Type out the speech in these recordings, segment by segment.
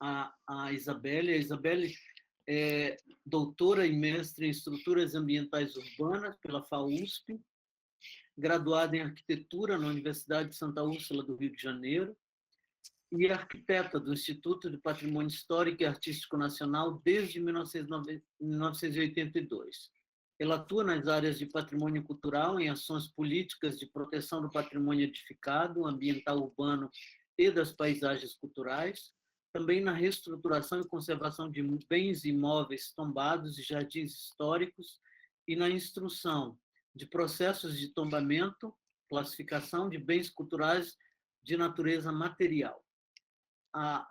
a Isabelle. A Isabelle é doutora e mestre em estruturas ambientais urbanas pela FAUSP, graduada em arquitetura na Universidade de Santa Úrsula do Rio de Janeiro e arquiteta do Instituto de Patrimônio Histórico e Artístico Nacional desde 1982. Ela atua nas áreas de patrimônio cultural, em ações políticas de proteção do patrimônio edificado, ambiental urbano e das paisagens culturais, também na reestruturação e conservação de bens imóveis tombados e jardins históricos e na instrução de processos de tombamento, classificação de bens culturais de natureza material.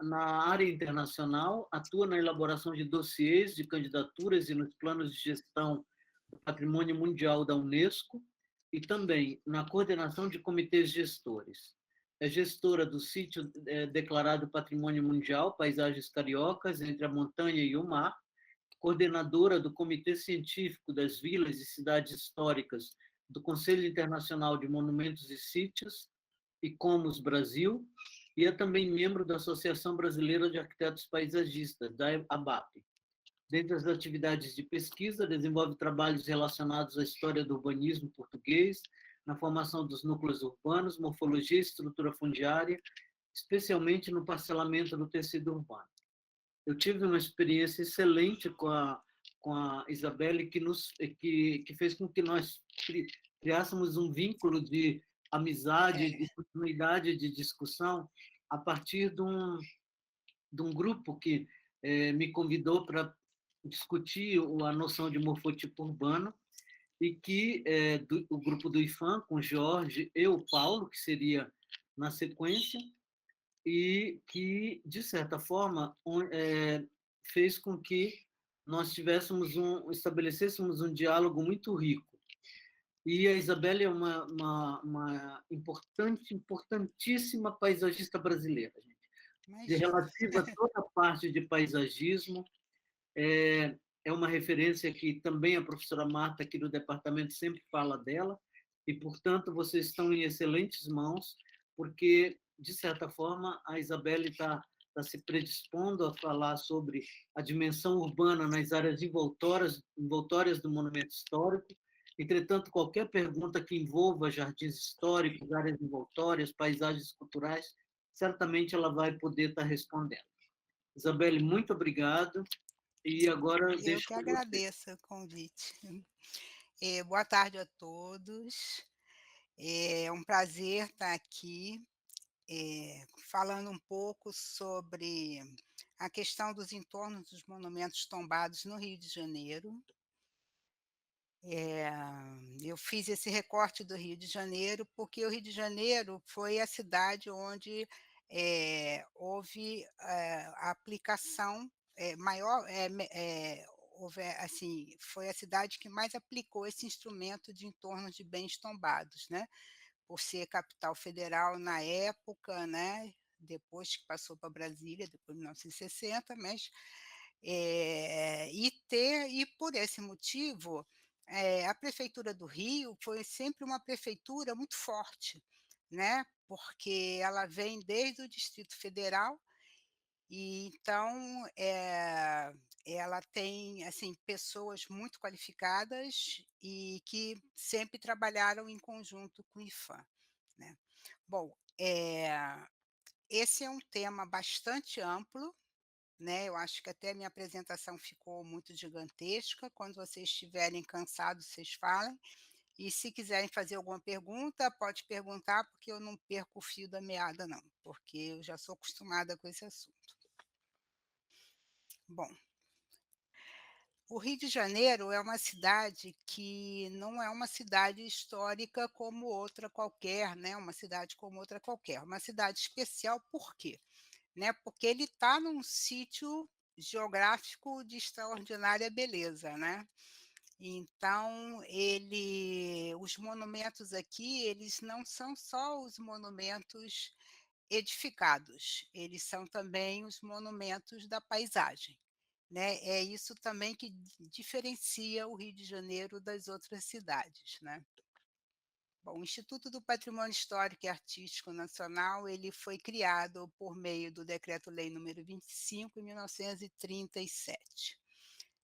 Na área internacional, atua na elaboração de dossiês de candidaturas e nos planos de gestão do patrimônio mundial da Unesco e também na coordenação de comitês gestores. É gestora do sítio declarado Patrimônio Mundial, Paisagens Cariocas, entre a montanha e o mar, coordenadora do Comitê Científico das Vilas e Cidades Históricas do Conselho Internacional de Monumentos e Sítios, ICOMOS Brasil, e é também membro da Associação Brasileira de Arquitetos Paisagistas, da ABAP. Dentre as atividades de pesquisa, desenvolve trabalhos relacionados à história do urbanismo português, na formação dos núcleos urbanos, morfologia e estrutura fundiária, especialmente no parcelamento do tecido urbano. Eu tive uma experiência excelente com a Isabelle, que fez com que nós criássemos um vínculo de amizade, de continuidade de discussão, a partir de um grupo que me convidou para discutir a noção de morfotipo urbano, e que o grupo do IFAM, com o Jorge e o Paulo, que seria na sequência, e que, de certa forma, fez com que nós estabelecêssemos um diálogo muito rico. E a Isabelle é uma importantíssima paisagista brasileira, gente. De relativa a toda a parte de paisagismo, é uma referência que também a professora Marta, aqui do departamento, sempre fala dela, e, portanto, vocês estão em excelentes mãos, porque, de certa forma, a Isabelle está se predispondo a falar sobre a dimensão urbana nas áreas envoltórias do monumento histórico. Entretanto, qualquer pergunta que envolva jardins históricos, áreas envoltórias, paisagens culturais, certamente ela vai poder estar respondendo. Isabelle, muito obrigado. E agora eu que agradeço o convite. Boa tarde a todos. É um prazer estar aqui falando um pouco sobre a questão dos entornos dos monumentos tombados no Rio de Janeiro. Eu fiz esse recorte do Rio de Janeiro porque o Rio de Janeiro foi a cidade onde houve a aplicação maior, assim, foi a cidade que mais aplicou esse instrumento de entorno de bens tombados, né? Por ser capital federal na época, né? Depois que passou para Brasília, depois de 1960, mas e por esse motivo a prefeitura do Rio foi sempre uma prefeitura muito forte, né? Porque ela vem desde o Distrito Federal e então ela tem assim pessoas muito qualificadas e que sempre trabalharam em conjunto com o IFAM, né? Bom, esse é um tema bastante amplo, né? Eu acho que até a minha apresentação ficou muito gigantesca. Quando vocês estiverem cansados, vocês falem. E se quiserem fazer alguma pergunta, pode perguntar, porque eu não perco o fio da meada, não, porque eu já sou acostumada com esse assunto. Bom, o Rio de Janeiro é uma cidade que não é uma cidade histórica como outra qualquer, né? Uma cidade como outra qualquer. Uma cidade especial, por quê? Né? Porque ele está num sítio geográfico de extraordinária beleza, né? Então, os monumentos aqui, eles não são só os monumentos edificados, eles são também os monumentos da paisagem, né? É isso também que diferencia o Rio de Janeiro das outras cidades, né? Bom, o Instituto do Patrimônio Histórico e Artístico Nacional, ele foi criado por meio do Decreto-Lei número 25, em 1937.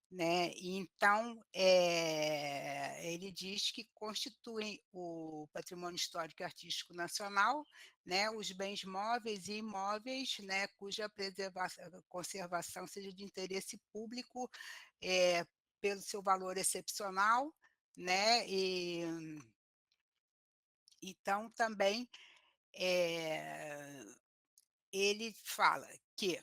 Né, e então, ele diz que constituem o patrimônio histórico e artístico nacional, né, os bens móveis e imóveis, né, cuja conservação seja de interesse público, pelo seu valor excepcional, né, e então também, eh ele fala que,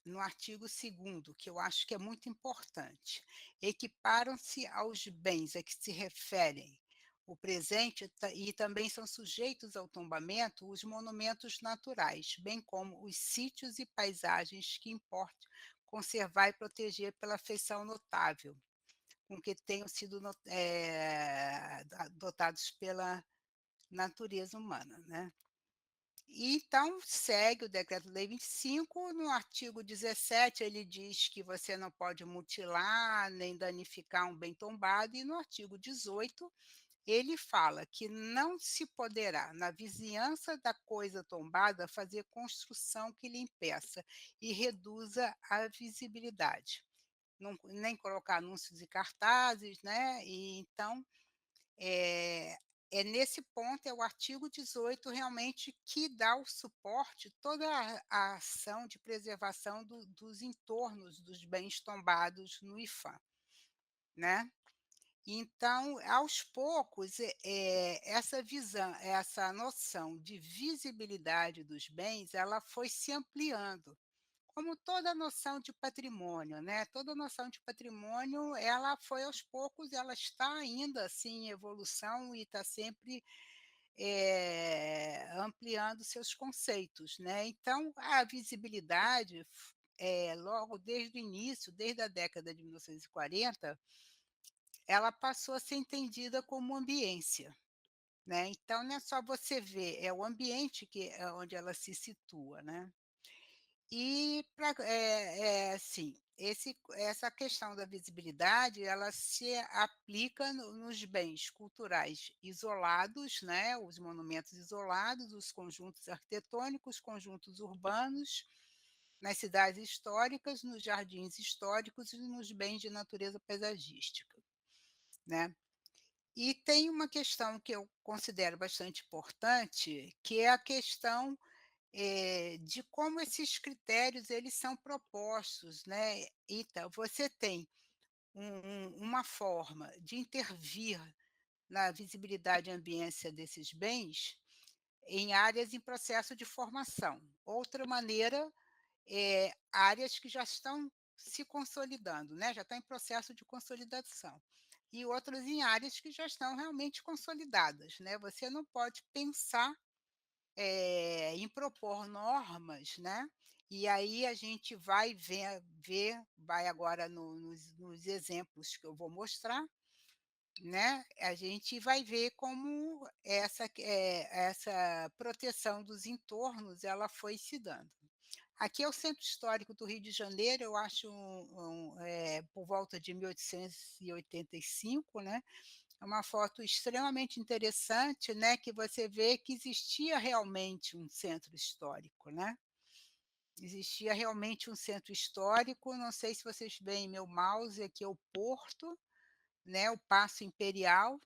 no artigo 2º, que eu acho que é muito importante, equiparam-se aos bens a que se referem o presente e também são sujeitos ao tombamento os monumentos naturais, bem como os sítios e paisagens que importe conservar e proteger pela feição notável, com que tenham sido dotados pela natureza humana, né. E então segue o Decreto-Lei 25, no artigo 17 ele diz que você não pode mutilar nem danificar um bem tombado, e no artigo 18 ele fala que não se poderá, na vizinhança da coisa tombada, fazer construção que lhe impeça e reduza a visibilidade. Nem colocar anúncios e cartazes, né, e então é, é nesse ponto, é o artigo 18 realmente que dá o suporte, toda a ação de preservação dos entornos dos bens tombados no IFAM, né. Então, aos poucos, essa visão, essa noção de visibilidade dos bens, ela foi se ampliando. Como toda noção de patrimônio, né, toda noção de patrimônio, ela foi aos poucos, ela está ainda, assim, em evolução e está sempre, ampliando seus conceitos, né. Então, a visibilidade, logo desde o início, desde a década de 1940, ela passou a ser entendida como ambiência, né. Então não é só você ver, é o ambiente que é onde ela se situa, né. E pra assim, essa questão da visibilidade, ela se aplica nos bens culturais isolados, né, os monumentos isolados, os conjuntos arquitetônicos, conjuntos urbanos, nas cidades históricas, nos jardins históricos e nos bens de natureza paisagística, né. E tem uma questão que eu considero bastante importante, que é a questão de como esses critérios eles são propostos, né. Então, você tem uma forma de intervir na visibilidade e ambiência desses bens em áreas em processo de formação. Outra maneira, áreas que já estão se consolidando, né, já estão em processo de consolidação. E outras em áreas que já estão realmente consolidadas, né. Você não pode pensar em propor normas, né, e aí a gente vai ver vai agora nos exemplos que eu vou mostrar, né, a gente vai ver como essa proteção dos entornos, ela foi se dando. Aqui é o Centro Histórico do Rio de Janeiro, eu acho por volta de 1885, né, é uma foto extremamente interessante, né, que você vê que existia realmente um centro histórico, né. Existia realmente um centro histórico, não sei se vocês veem meu mouse, aqui é o Porto, né, o Paço Imperial,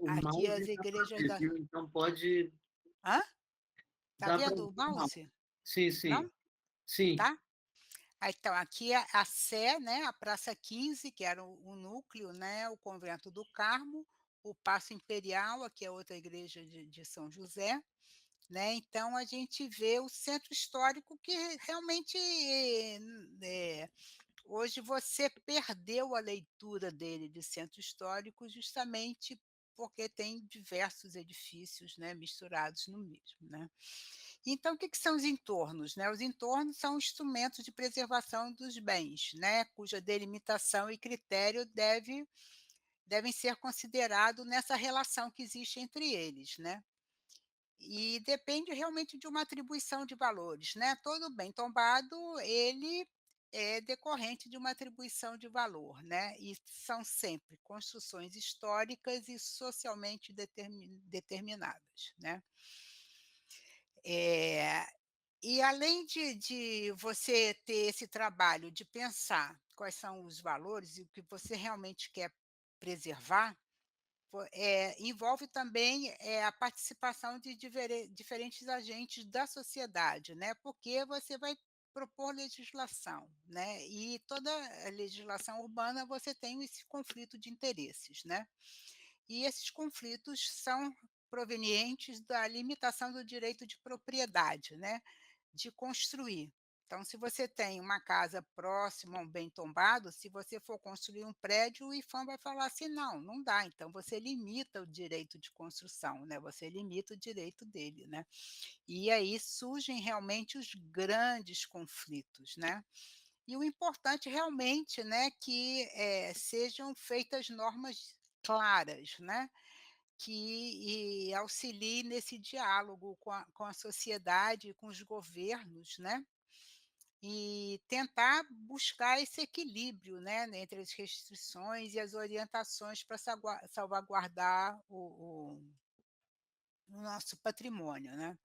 O aqui mouse as dá para igrejas ver, da viu, então pode hã? Tá dá para vendo ver o o mouse. mouse? Sim, sim. Não? Sim. Tá? Ah, então, aqui é a Sé, né, a Praça 15, que era o núcleo, né, o Convento do Carmo, o Paço Imperial, aqui é outra igreja de São José, né, então a gente vê o centro histórico que realmente, hoje você perdeu a leitura dele de centro histórico justamente porque tem diversos edifícios, né, misturados no mesmo, né. Então, o que que são os entornos, né? Os entornos são instrumentos de preservação dos bens, né, cuja delimitação e critério devem ser considerados nessa relação que existe entre eles, né. E depende realmente de uma atribuição de valores, né. Todo bem tombado, ele é decorrente de uma atribuição de valor, né, e são sempre construções históricas e socialmente determinadas, né. Eh, e além de você ter esse trabalho de pensar quais são os valores e o que você realmente quer preservar, envolve também, a participação de diferentes agentes da sociedade, né, porque você vai propor legislação, né, e toda a legislação urbana você tem esse conflito de interesses, né. E esses conflitos são provenientes da limitação do direito de propriedade, né, de construir. Então, se você tem uma casa próxima a um bem tombado, se você for construir um prédio, o IPHAN vai falar assim: "Não, não dá", então você limita o direito de construção, né, você limita o direito dele, né. E aí surgem realmente os grandes conflitos, né. E o importante realmente, né, que, sejam feitas normas claras, né, que auxilie nesse diálogo com a sociedade e com os governos, né, e tentar buscar esse equilíbrio, né, entre as restrições e as orientações para salvaguardar o nosso patrimônio, né.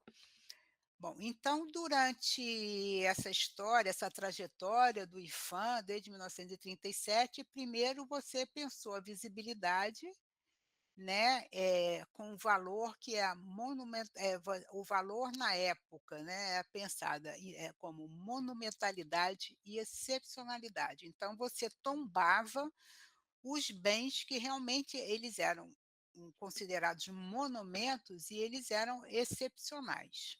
Bom, então durante essa história, essa trajetória do IPHAN desde 1937, primeiro você pensou a visibilidade, né, com o valor que é a o valor na época, né, é pensada como monumentalidade e excepcionalidade. Então você tombava os bens que realmente eles eram considerados monumentos e eles eram excepcionais,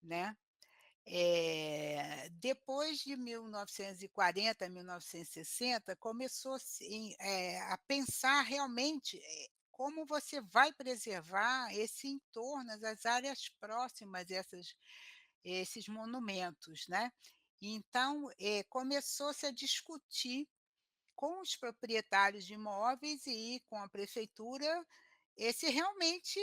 né. Depois de 1940, 1960, começou-se a pensar realmente, como você vai preservar esse entorno, as áreas próximas a esses monumentos, né. Então, começou-se a discutir com os proprietários de imóveis e com a prefeitura, esse realmente,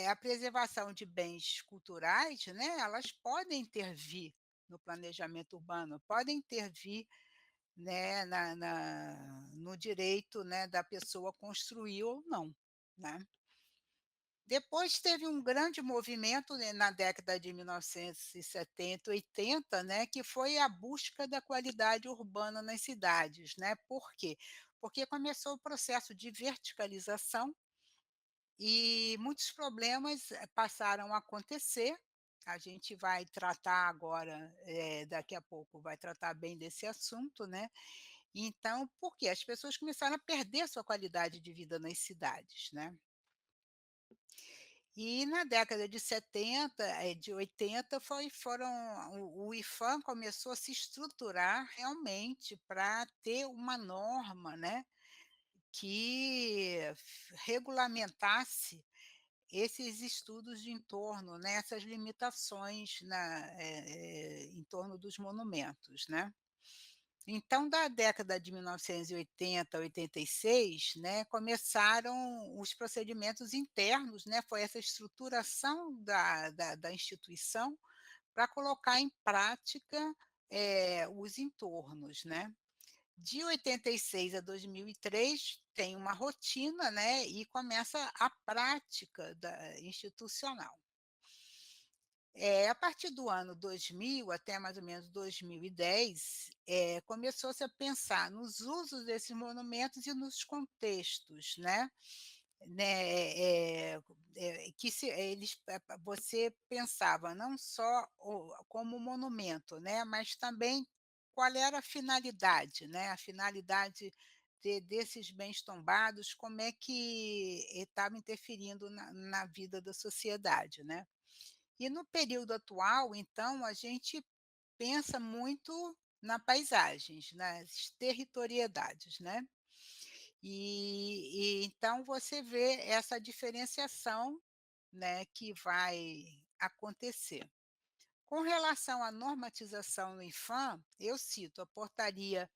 a preservação de bens culturais, né, elas podem intervir no planejamento urbano, podem intervir, né, no direito, né, da pessoa construir ou não, né. Depois teve um grande movimento, né, na década de 1970, 80, né, que foi a busca da qualidade urbana nas cidades, né. Por quê? Porque começou o processo de verticalização e muitos problemas, passaram a acontecer. A gente vai tratar agora, daqui a pouco vai tratar bem desse assunto, né. Então, por quê? As pessoas começaram a perder sua qualidade de vida nas cidades, né. E na década de 70, de 80 o IPHAN começou a se estruturar realmente para ter uma norma, né, que regulamentasse esses estudos de entorno, né, essas limitações em torno dos monumentos, né. Então, da década de 1980 a 86, né, começaram os procedimentos internos, né, foi essa estruturação da instituição para colocar em prática, os entornos, né. De 86 a 2003 tem uma rotina, né, e começa a prática institucional. A partir do ano 2000 até mais ou menos 2010, começou-se a pensar nos usos desses monumentos e nos contextos, que se eles você pensava não só como monumento, né, mas também qual era a finalidade, né, a finalidade desses bens tombados, como é que estava interferindo na vida da sociedade, né. E no período atual, então, a gente pensa muito na paisagens, nas territoriedades, né. E então você vê essa diferenciação, né, que vai acontecer. Com relação à normatização no IPHAN, eu cito a portaria,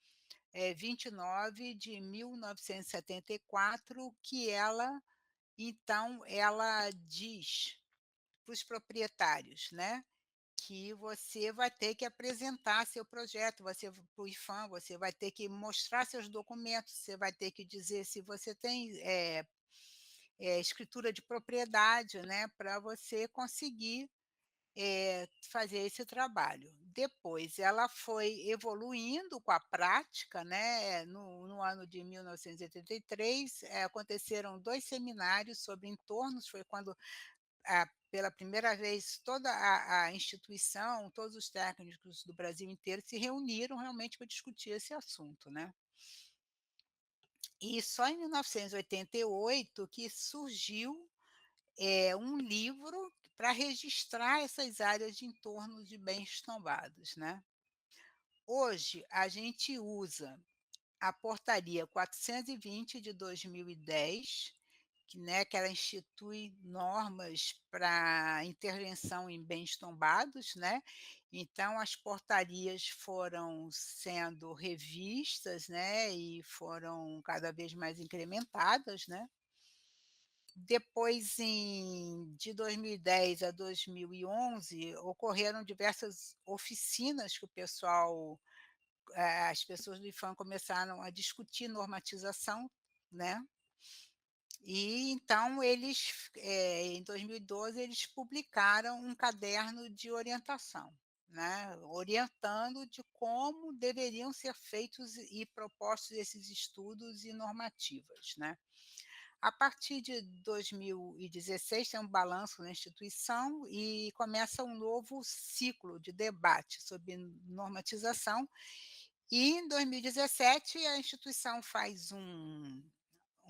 29 de 1974, que ela diz para os proprietários, né, que você vai ter que apresentar seu projeto, você para o IPHAN, você vai ter que mostrar seus documentos, você vai ter que dizer se você tem, escritura de propriedade, né, para você conseguir, fazer esse trabalho. Depois ela foi evoluindo com a prática, né, no ano de 1983, aconteceram 2 seminários sobre entornos, foi quando pela primeira vez toda a instituição, todos os técnicos do Brasil inteiro se reuniram realmente para discutir esse assunto, né. E só em 1988 que surgiu, um livro para registrar essas áreas de entorno de bens tombados, né. Hoje a gente usa a portaria 420 de 2010, que ela institui normas para intervenção em bens tombados, né, então as portarias foram sendo revistas, né, e foram cada vez mais incrementadas, né. Depois de 2010 a 2011, ocorreram diversas oficinas que o pessoal as pessoas do IPHAN começaram a discutir normatização, né, e então eles, em 2012, eles publicaram um caderno de orientação, né, orientando de como deveriam ser feitos e propostos esses estudos e normativas, né. A partir de 2016 tem um balanço na instituição e começa um novo ciclo de debate sobre normatização, e em 2017 a instituição faz um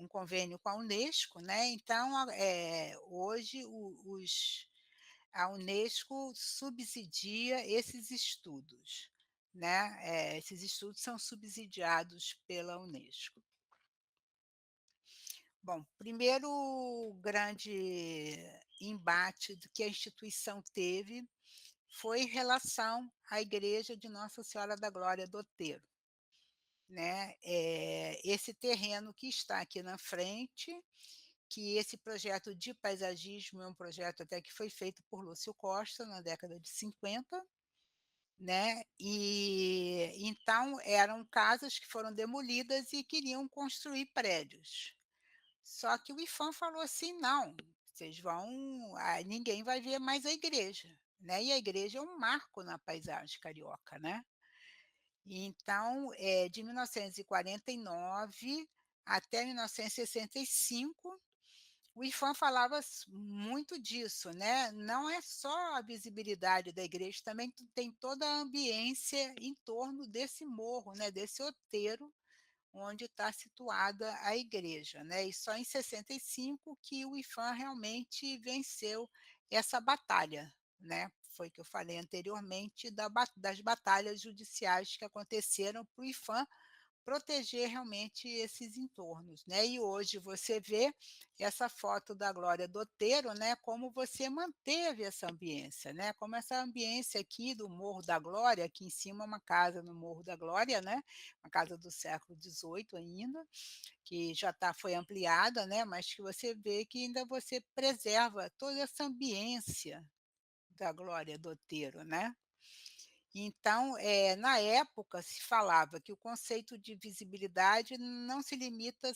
convênio com a Unesco, né, então hoje a Unesco subsidia esses estudos, né, esses estudos são subsidiados pela Unesco. Bom, primeiro grande embate do que a instituição teve foi em relação à igreja de Nossa Senhora da Glória do Outeiro, né, esse terreno que está aqui na frente, que esse projeto de paisagismo é um projeto até que foi feito por Lúcio Costa na década de 50, né, e então eram casas que foram demolidas e queriam construir prédios. Só que o IPHAN falou assim: "Não, vocês vão ninguém vai ver mais a igreja", né, e a igreja é um marco na paisagem carioca, né. Então, de 1949 até 1965, o IPHAN falava muito disso, né, não é só a visibilidade da igreja, também tem toda a ambiência em torno desse morro, né, desse outeiro onde está situada a igreja, né, e só em 65 que o IPHAN realmente venceu essa batalha, né, foi que eu falei anteriormente das batalhas judiciais que aconteceram para o IPHAN proteger realmente esses entornos, né. E hoje você vê essa foto da Glória do Outeiro, né, como você manteve essa ambiência, né, como essa ambiência aqui do Morro da Glória, aqui em cima é uma casa no Morro da Glória, né, uma casa do século XVIII ainda, que já foi ampliada, né, mas que você vê que ainda você preserva toda essa ambiência da Glória do Outeiro, né. Então, na época se falava que o conceito de visibilidade não se limita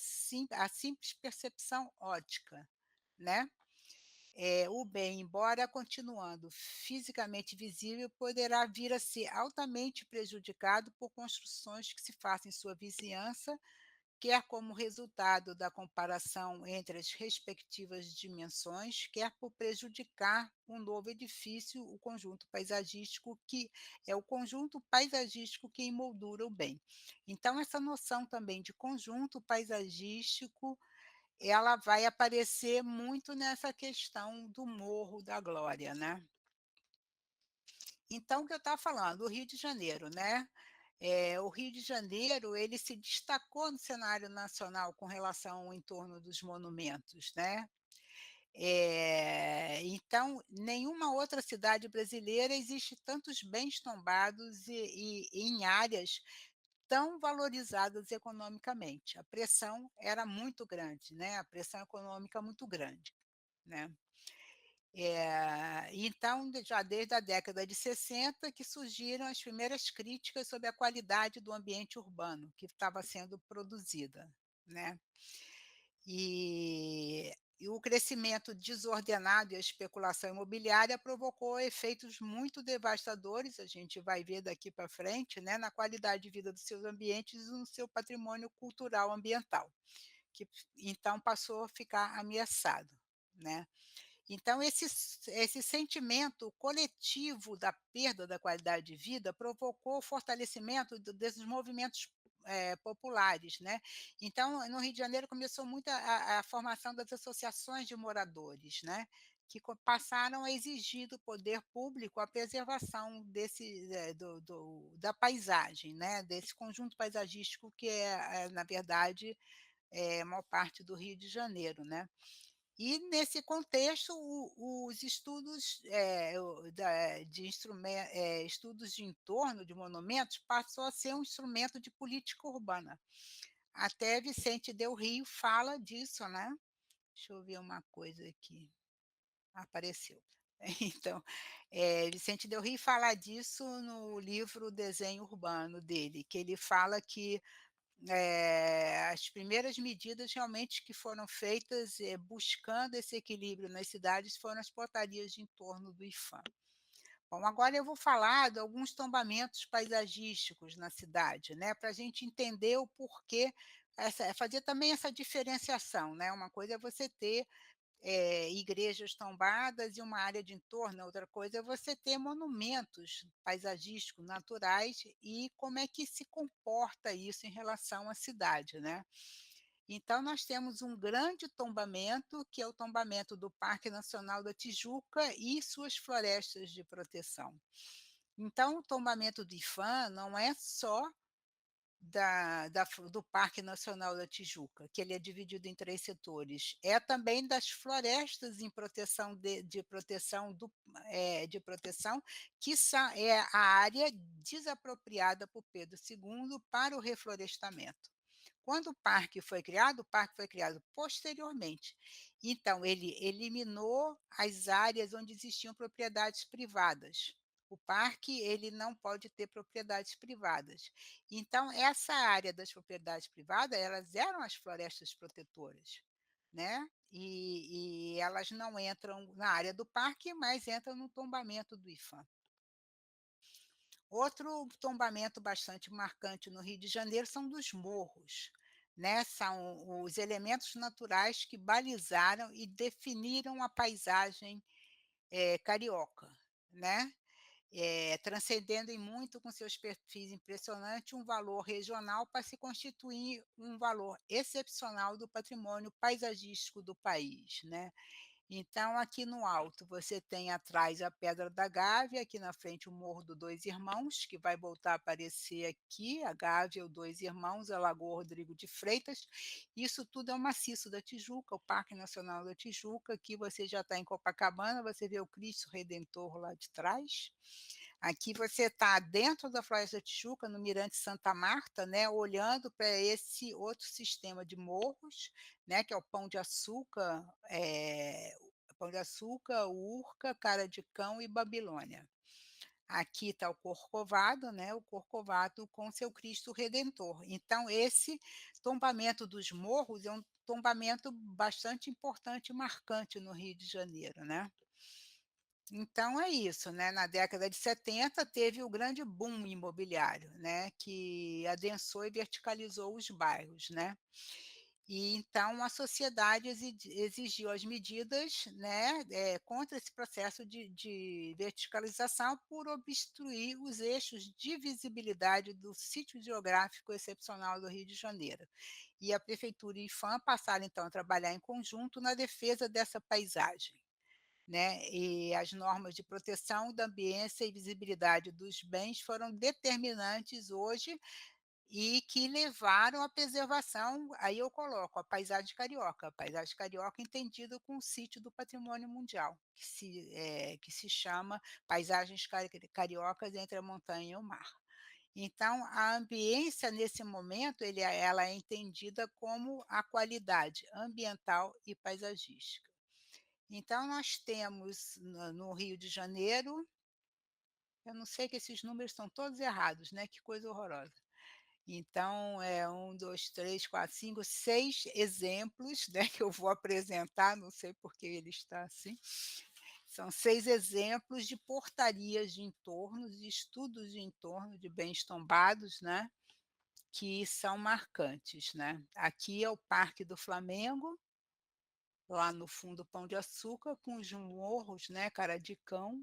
à simples percepção ótica, né. O bem, embora continuando fisicamente visível, poderá vir a ser altamente prejudicado por construções que se façam em sua vizinhança, quer como resultado da comparação entre as respectivas dimensões, quer por prejudicar um novo edifício, o conjunto paisagístico que é o conjunto paisagístico que emoldura o bem. Então essa noção também de conjunto paisagístico, ela vai aparecer muito nessa questão do Morro da Glória, né. Então o que eu estava falando, o Rio de Janeiro, né, o Rio de Janeiro, ele se destacou no cenário nacional com relação ao entorno dos monumentos, né. Então, nenhuma outra cidade brasileira existe tantos bens tombados e em áreas tão valorizadas economicamente. A pressão era muito grande, né, a pressão econômica muito grande, né. Então, já desde a década de 60 que surgiram as primeiras críticas sobre a qualidade do ambiente urbano que estava sendo produzida, né. E o crescimento desordenado e a especulação imobiliária provocou efeitos muito devastadores, a gente vai ver daqui para frente, né, na qualidade de vida dos seus ambientes e no seu patrimônio cultural ambiental, que então passou a ficar ameaçado, né. Então esse sentimento coletivo da perda da qualidade de vida provocou o fortalecimento desses movimentos, populares, né. Então, no Rio de Janeiro começou muito a formação das associações de moradores, né, que passaram a exigir do poder público a preservação desse, da paisagem, né, desse conjunto paisagístico que na verdade, é a maior parte do Rio de Janeiro, né. E nesse contexto, os estudos, estudos de entorno de monumentos passou a ser um instrumento de política urbana. Até Vicente Del Rio fala disso, né. Deixa eu ver uma coisa aqui, apareceu. Então, Vicente Del Rio fala disso no livro Desenho Urbano dele, que ele fala que as primeiras medidas realmente que foram feitas, buscando esse equilíbrio nas cidades foram as portarias de entorno do IPHAN. Bom, agora eu vou falar de alguns tombamentos paisagísticos na cidade, né, para a gente entender o porquê, fazer também essa diferenciação, né, uma coisa é você ter igrejas tombadas e uma área de entorno, outra coisa é você ter monumentos paisagísticos naturais e como é que se comporta isso em relação à cidade, né. Então nós temos um grande tombamento, que é o tombamento do Parque Nacional da Tijuca e suas florestas de proteção. Então o tombamento do IPHAN não é só do Parque Nacional da Tijuca, que ele é dividido em 3 setores. É também das florestas em proteção de proteção de proteção, é a área desapropriada por Pedro II para o reflorestamento. Quando o parque foi criado posteriormente. Então ele eliminou as áreas onde existiam propriedades privadas. O parque, ele não pode ter propriedades privadas. Então essa área das propriedades privadas, elas eram as florestas protetoras, né, e elas não entram na área do parque, mas entram no tombamento do IPHAN. Outro tombamento bastante marcante no Rio de Janeiro são dos morros, né, são os elementos naturais que balizaram e definiram a paisagem, carioca, né, transcendendo em muito com seus perfis impressionantes um valor regional para se constituir um valor excepcional do patrimônio paisagístico do país, né. Então, aqui no alto, você tem atrás a Pedra da Gávea, aqui na frente o Morro do Dois Irmãos, que vai voltar a aparecer aqui, a Gávea, o Dois Irmãos, a Lagoa Rodrigo de Freitas. Isso tudo é o Maciço da Tijuca, o Parque Nacional da Tijuca. Aqui você já está em Copacabana, você vê o Cristo Redentor lá de trás. Aqui você está dentro da Floresta da Tijuca, no Mirante Santa Marta, né, olhando para esse outro sistema de morros, né, que é o Pão de Açúcar, Urca, Cara de Cão e Babilônia. Aqui está o Corcovado, né, o Corcovado com seu Cristo Redentor. Então esse tombamento dos morros é um tombamento bastante importante e marcante no Rio de Janeiro, né. Então é isso, né, na década de 70 teve o grande boom imobiliário, né, que adensou e verticalizou os bairros, né. E então a sociedade exigiu as medidas, né, contra esse processo de verticalização por obstruir os eixos de visibilidade do sítio geográfico excepcional do Rio de Janeiro. E a prefeitura e IPHAN passaram então a trabalhar em conjunto na defesa dessa paisagem, né, e as normas de proteção da ambiência e visibilidade dos bens foram determinantes hoje e que levaram à preservação, aí eu coloco a paisagem carioca entendida com o sítio do patrimônio mundial, que se chama Paisagens Cariocas entre a montanha e o mar. Então, a ambiência nesse momento ela é entendida como a qualidade ambiental e paisagística. Então nós temos no Rio de Janeiro, eu não sei, que esses números estão todos errados, né, que coisa horrorosa. Então, é 6 exemplos, né, que eu vou apresentar, não sei por que ele está assim. São 6 exemplos de portarias de entorno, de estudos de entorno de bens tombados, né, que são marcantes, né. Aqui é o Parque do Flamengo, lá no fundo Pão de Açúcar, com os morros, né, Cara de Cão,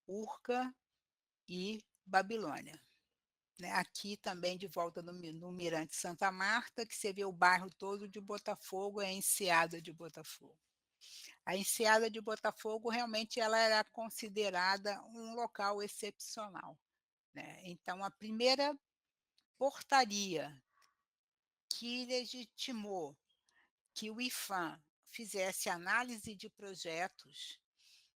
Urca e Babilônia. Né, aqui também de volta no Mirante Santa Marta, que você vê o bairro todo de Botafogo, é a Enseada de Botafogo. A Enseada de Botafogo realmente ela era considerada um local excepcional, né. Então a primeira portaria que legitimou que o IPHAN fizesse análise de projetos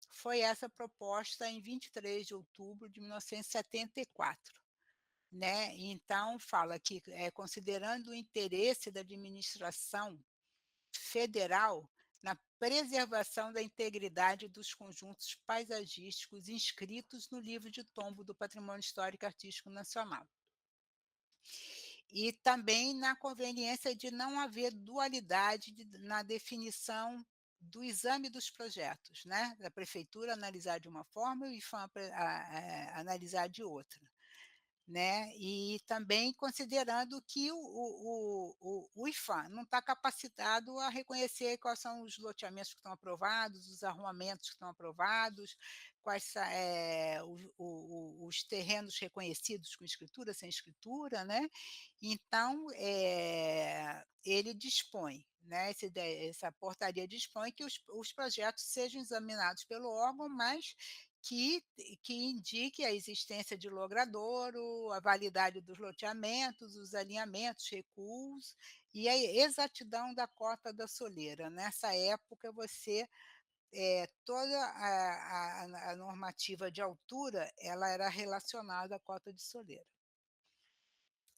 foi essa proposta em 23 de outubro de 1974. Né, então fala que, considerando o interesse da administração federal na preservação da integridade dos conjuntos paisagísticos inscritos no livro de tombo do Patrimônio Histórico e Artístico Nacional. E também na conveniência de não haver dualidade na definição do exame dos projetos, né, da prefeitura analisar de uma forma e o IPHAN analisar de outra. Né, e também considerando que o IPHAN não está capacitado a reconhecer quais são os loteamentos que estão aprovados, os arruamentos que estão aprovados, os terrenos reconhecidos com escritura, sem escritura, né. Então, ele dispõe, né, essa portaria dispõe que os projetos sejam examinados pelo órgão, mas que que indique a existência de logradouro, a validade dos loteamentos, os alinhamentos, recuos e a exatidão da cota da soleira. Nessa época você, toda a normativa de altura, ela era relacionada à cota de soleira.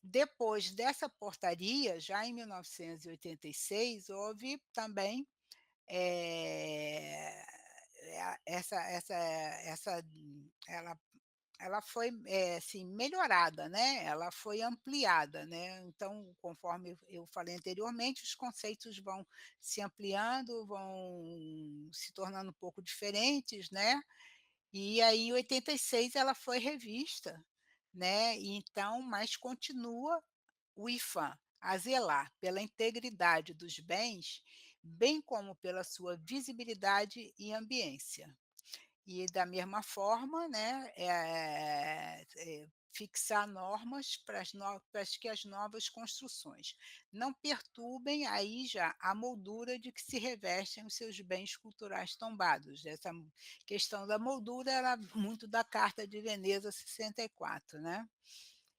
Depois dessa portaria, já em 1986, houve também, eh, essa ela foi, assim, melhorada, né, ela foi ampliada, né, então, conforme eu falei anteriormente, os conceitos vão se ampliando, vão se tornando um pouco diferentes, né, e aí em 86 ela foi revista, né, então mas continua o IPHAN a zelar pela integridade dos bens, bem como pela sua visibilidade e ambiência. E da mesma forma, né, fixar normas para que as novas construções não perturbem aí já a moldura de que se revestem os seus bens culturais tombados. Essa questão da moldura era muito da Carta de Veneza 64, né.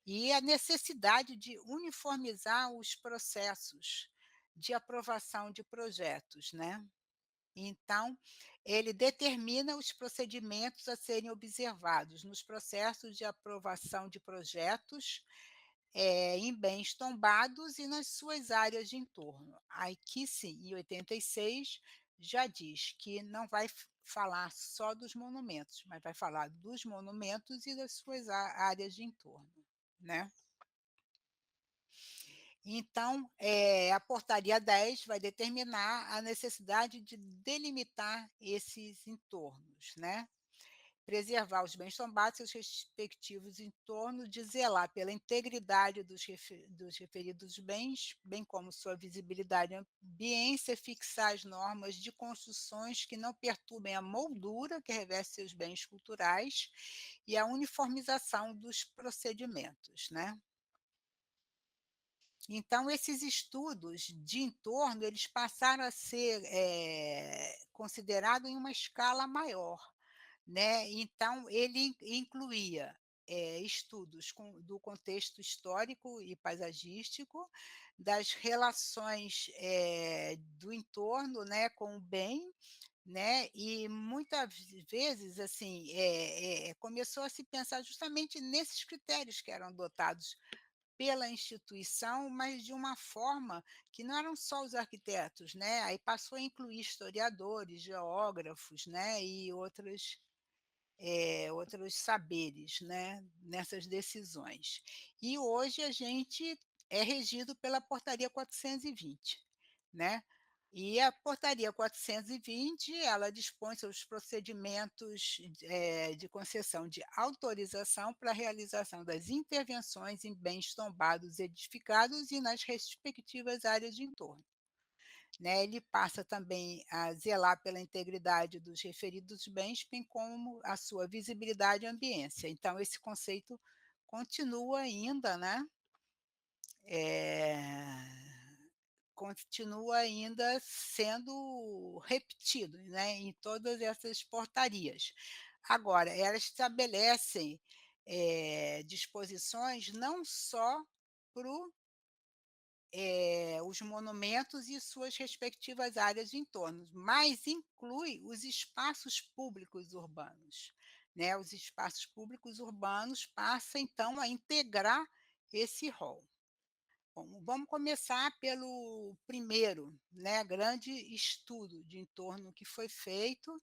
E a necessidade de uniformizar os processos de aprovação de projetos, né. Então, ele determina os procedimentos a serem observados nos processos de aprovação de projetos, em bens tombados e nas suas áreas de entorno. Aqui sim, em 86, já diz que não vai falar só dos monumentos, mas vai falar dos monumentos e das suas áreas de entorno, né. Então, a portaria 10 vai determinar a necessidade de delimitar esses entornos, né, preservar os bens tombados e seus respectivos entornos, de zelar pela integridade dos referidos bens, bem como sua visibilidade e ambiência, fixar as normas de construções que não perturbem a moldura que reveste seus bens culturais e a uniformização dos procedimentos, né. Então esses estudos de entorno, eles passaram a ser, considerado em uma escala maior, né, então ele incluía, estudos do contexto histórico e paisagístico, das relações, do entorno, né, com o bem, né, e muitas vezes, assim, começou a se pensar justamente nesses critérios que eram adotados pela instituição, mas de uma forma que não eram só os arquitetos, né, aí passou a incluir historiadores, geógrafos, né, e outros saberes, né, nessas decisões. E hoje a gente é regido pela Portaria 420, né. E a Portaria 420, ela dispõe sobre os procedimentos, de concessão de autorização para a realização das intervenções em bens tombados edificados e nas respectivas áreas de entorno, né. Ele passa também a zelar pela integridade dos referidos bens, bem como a sua visibilidade e ambiência. Então esse conceito continua ainda, né, continua ainda sendo repetido, né, em todas essas portarias. Agora, elas estabelecem, disposições não só para os monumentos e suas respectivas áreas de entorno, mas inclui os espaços públicos urbanos, né, os espaços públicos urbanos passa então a integrar esse rol. Bom, vamos começar pelo primeiro, né, grande estudo de entorno que foi feito,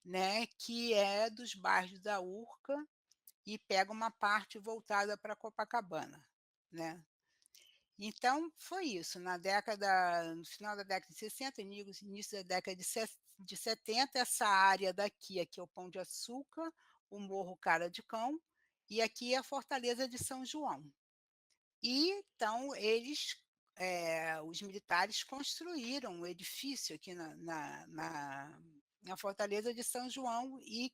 né, que é dos bairros da Urca e pega uma parte voltada para Copacabana, né. Então, foi isso, no final da década de 60, início da década de 70, essa área daqui, aqui é o Pão de Açúcar, o Morro Cara de Cão, e aqui é a Fortaleza de São João. E então os militares construíram um edifício aqui na Fortaleza de São João e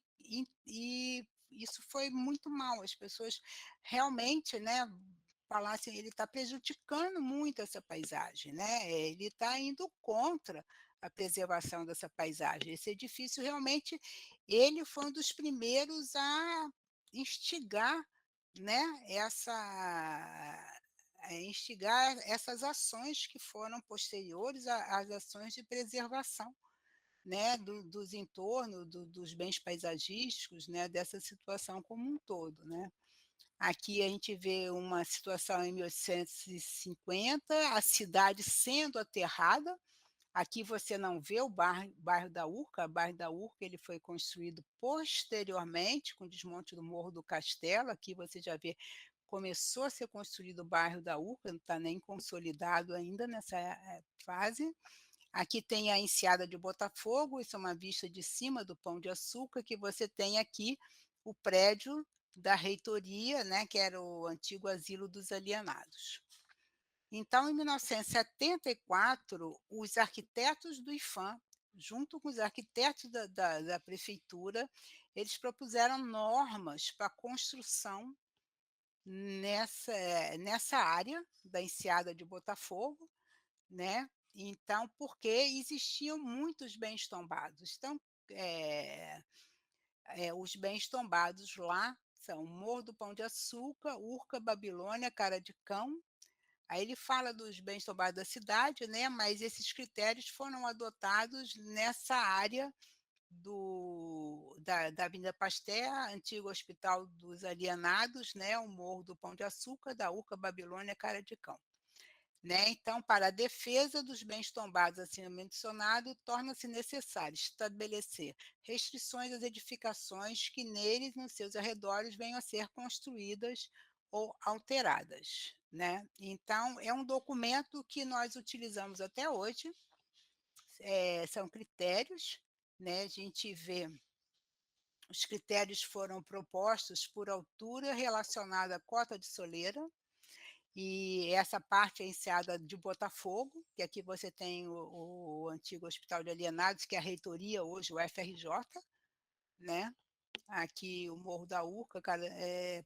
isso foi muito mal, as pessoas realmente, né, falassem: "Ele está prejudicando muito essa paisagem, né, ele está indo contra a preservação dessa paisagem". Esse edifício realmente ele foi um dos primeiros a instigar, né, instigar essas ações que foram posteriores às ações de preservação, né, dos entornos, dos bens paisagísticos, né, dessa situação como um todo, né. Aqui a gente vê uma situação em 1850, a cidade sendo aterrada. Aqui você não vê o bairro da Urca, o bairro da Urca ele foi construído posteriormente, com o desmonte do Morro do Castelo, aqui você já vê, começou a ser construído o bairro da Urca, não está nem consolidado ainda nessa fase. Aqui tem a Enseada de Botafogo, isso é uma vista de cima do Pão de Açúcar, que você tem aqui o prédio da reitoria, né, que era o antigo asilo dos alienados. Então, em 1974, os arquitetos do IPHAN, junto com os arquitetos da prefeitura, eles propuseram normas para a construção nessa área da Enseada de Botafogo, né. Então, porque existiam muitos bens tombados. Então, eh os bens tombados lá são Morro do Pão de Açúcar, Urca, Babilônia, Cara de Cão. Aí ele fala dos bens tombados da cidade, né, mas esses critérios foram adotados nessa área da Avenida Pasteur, antigo Hospital dos Alienados, né, o Morro do Pão de Açúcar, da Urca, Babilônia, Cara de Cão. Né, então, para a defesa dos bens tombados acima mencionado, torna-se necessário estabelecer restrições às edificações que neles e nos seus arredores venham a ser construídas ou alteradas, né. Então, é um documento que nós utilizamos até hoje, são critérios, né, a gente vê os critérios foram propostos por altura relacionada à cota de soleira, e essa parte é enseada de Botafogo, que aqui você tem o antigo Hospital de Alienados, que é a reitoria hoje, o FRJ, né. Aqui o Morro da Urca,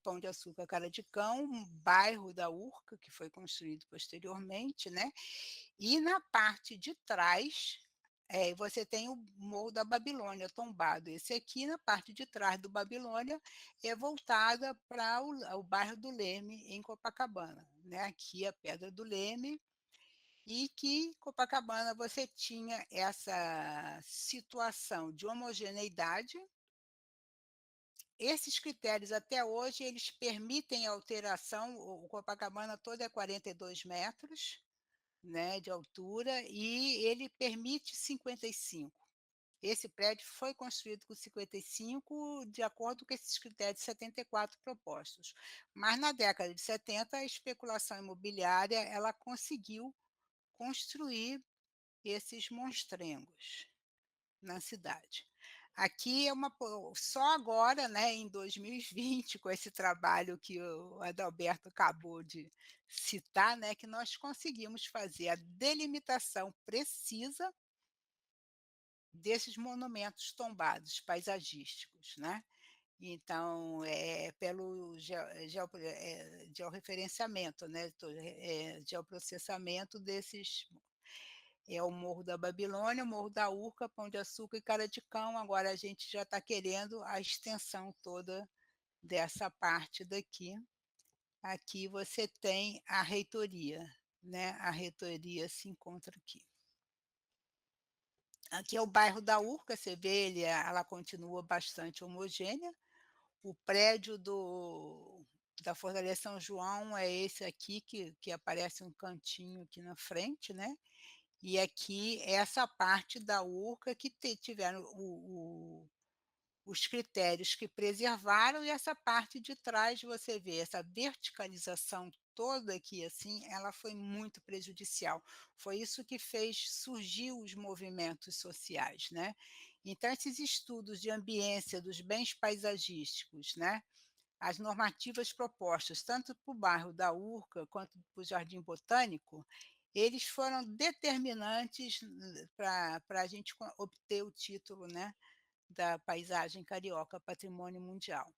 Pão de Açúcar, Cara de Cão, um bairro da Urca, que foi construído posteriormente, né. E na parte de trás, você tem o Morro da Babilônia tombado. Esse aqui, na parte de trás do Babilônia, é voltada para o bairro do Leme, em Copacabana, né. Aqui a Pedra do Leme, e que Copacabana você tinha essa situação de homogeneidade esses critérios até hoje eles permitem alteração, o Copacabana todo é 42 metros, né, de altura, e ele permite 55. Esse prédio foi construído com 55 de acordo com esses critérios de 74 propostos. Mas na década de 70 a especulação imobiliária, ela conseguiu construir esses monstrengos na cidade. Aqui é uma só agora, né, em 2020, com esse trabalho que o Adalberto acabou de citar, né, que nós conseguimos fazer a delimitação precisa desses monumentos tombados paisagísticos, né. Então, pelo georreferenciamento, né, geoprocessamento desses é o Morro da Babilônia, o Morro da Urca, Pão de Açúcar e Cara de Cão, agora a gente já está querendo a extensão toda dessa parte daqui. Aqui você tem a reitoria, né, a reitoria se encontra aqui. Aqui é o bairro da Urca, você vê ela continua bastante homogênea. O prédio da Fortaleza São João é esse aqui que aparece um cantinho aqui na frente, né. E aqui essa parte da Urca que tiveram os critérios que preservaram, e essa parte de trás você vê essa verticalização toda aqui, assim, ela foi muito prejudicial. Foi isso que fez surgir os movimentos sociais, né. Então esses estudos de ambiência dos bens paisagísticos, né, as normativas propostas tanto para o bairro da Urca quanto para o Jardim Botânico, eles foram determinantes para a gente obter o título, né, da paisagem carioca Patrimônio Mundial.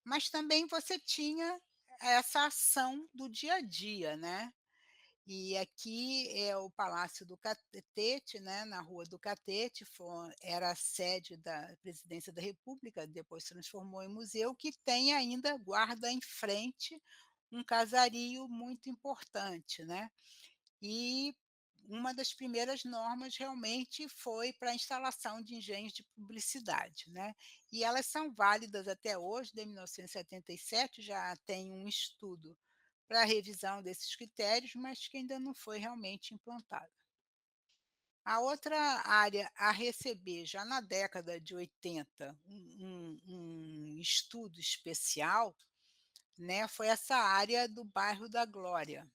Mas também você tinha essa ação do dia a dia, né. E aqui é o Palácio do Catete, né, na Rua do Catete, era a sede da Presidência da República, depois se transformou em museu, que tem ainda, guarda em frente, um casario muito importante, né. E uma das primeiras normas realmente foi para a instalação de engenhos de publicidade, né. E elas são válidas até hoje, desde 1977 já tem um estudo para a revisão desses critérios, mas que ainda não foi realmente implantado. A outra área a receber, já na década de 80, um estudo especial, né, foi essa área do bairro da Glória,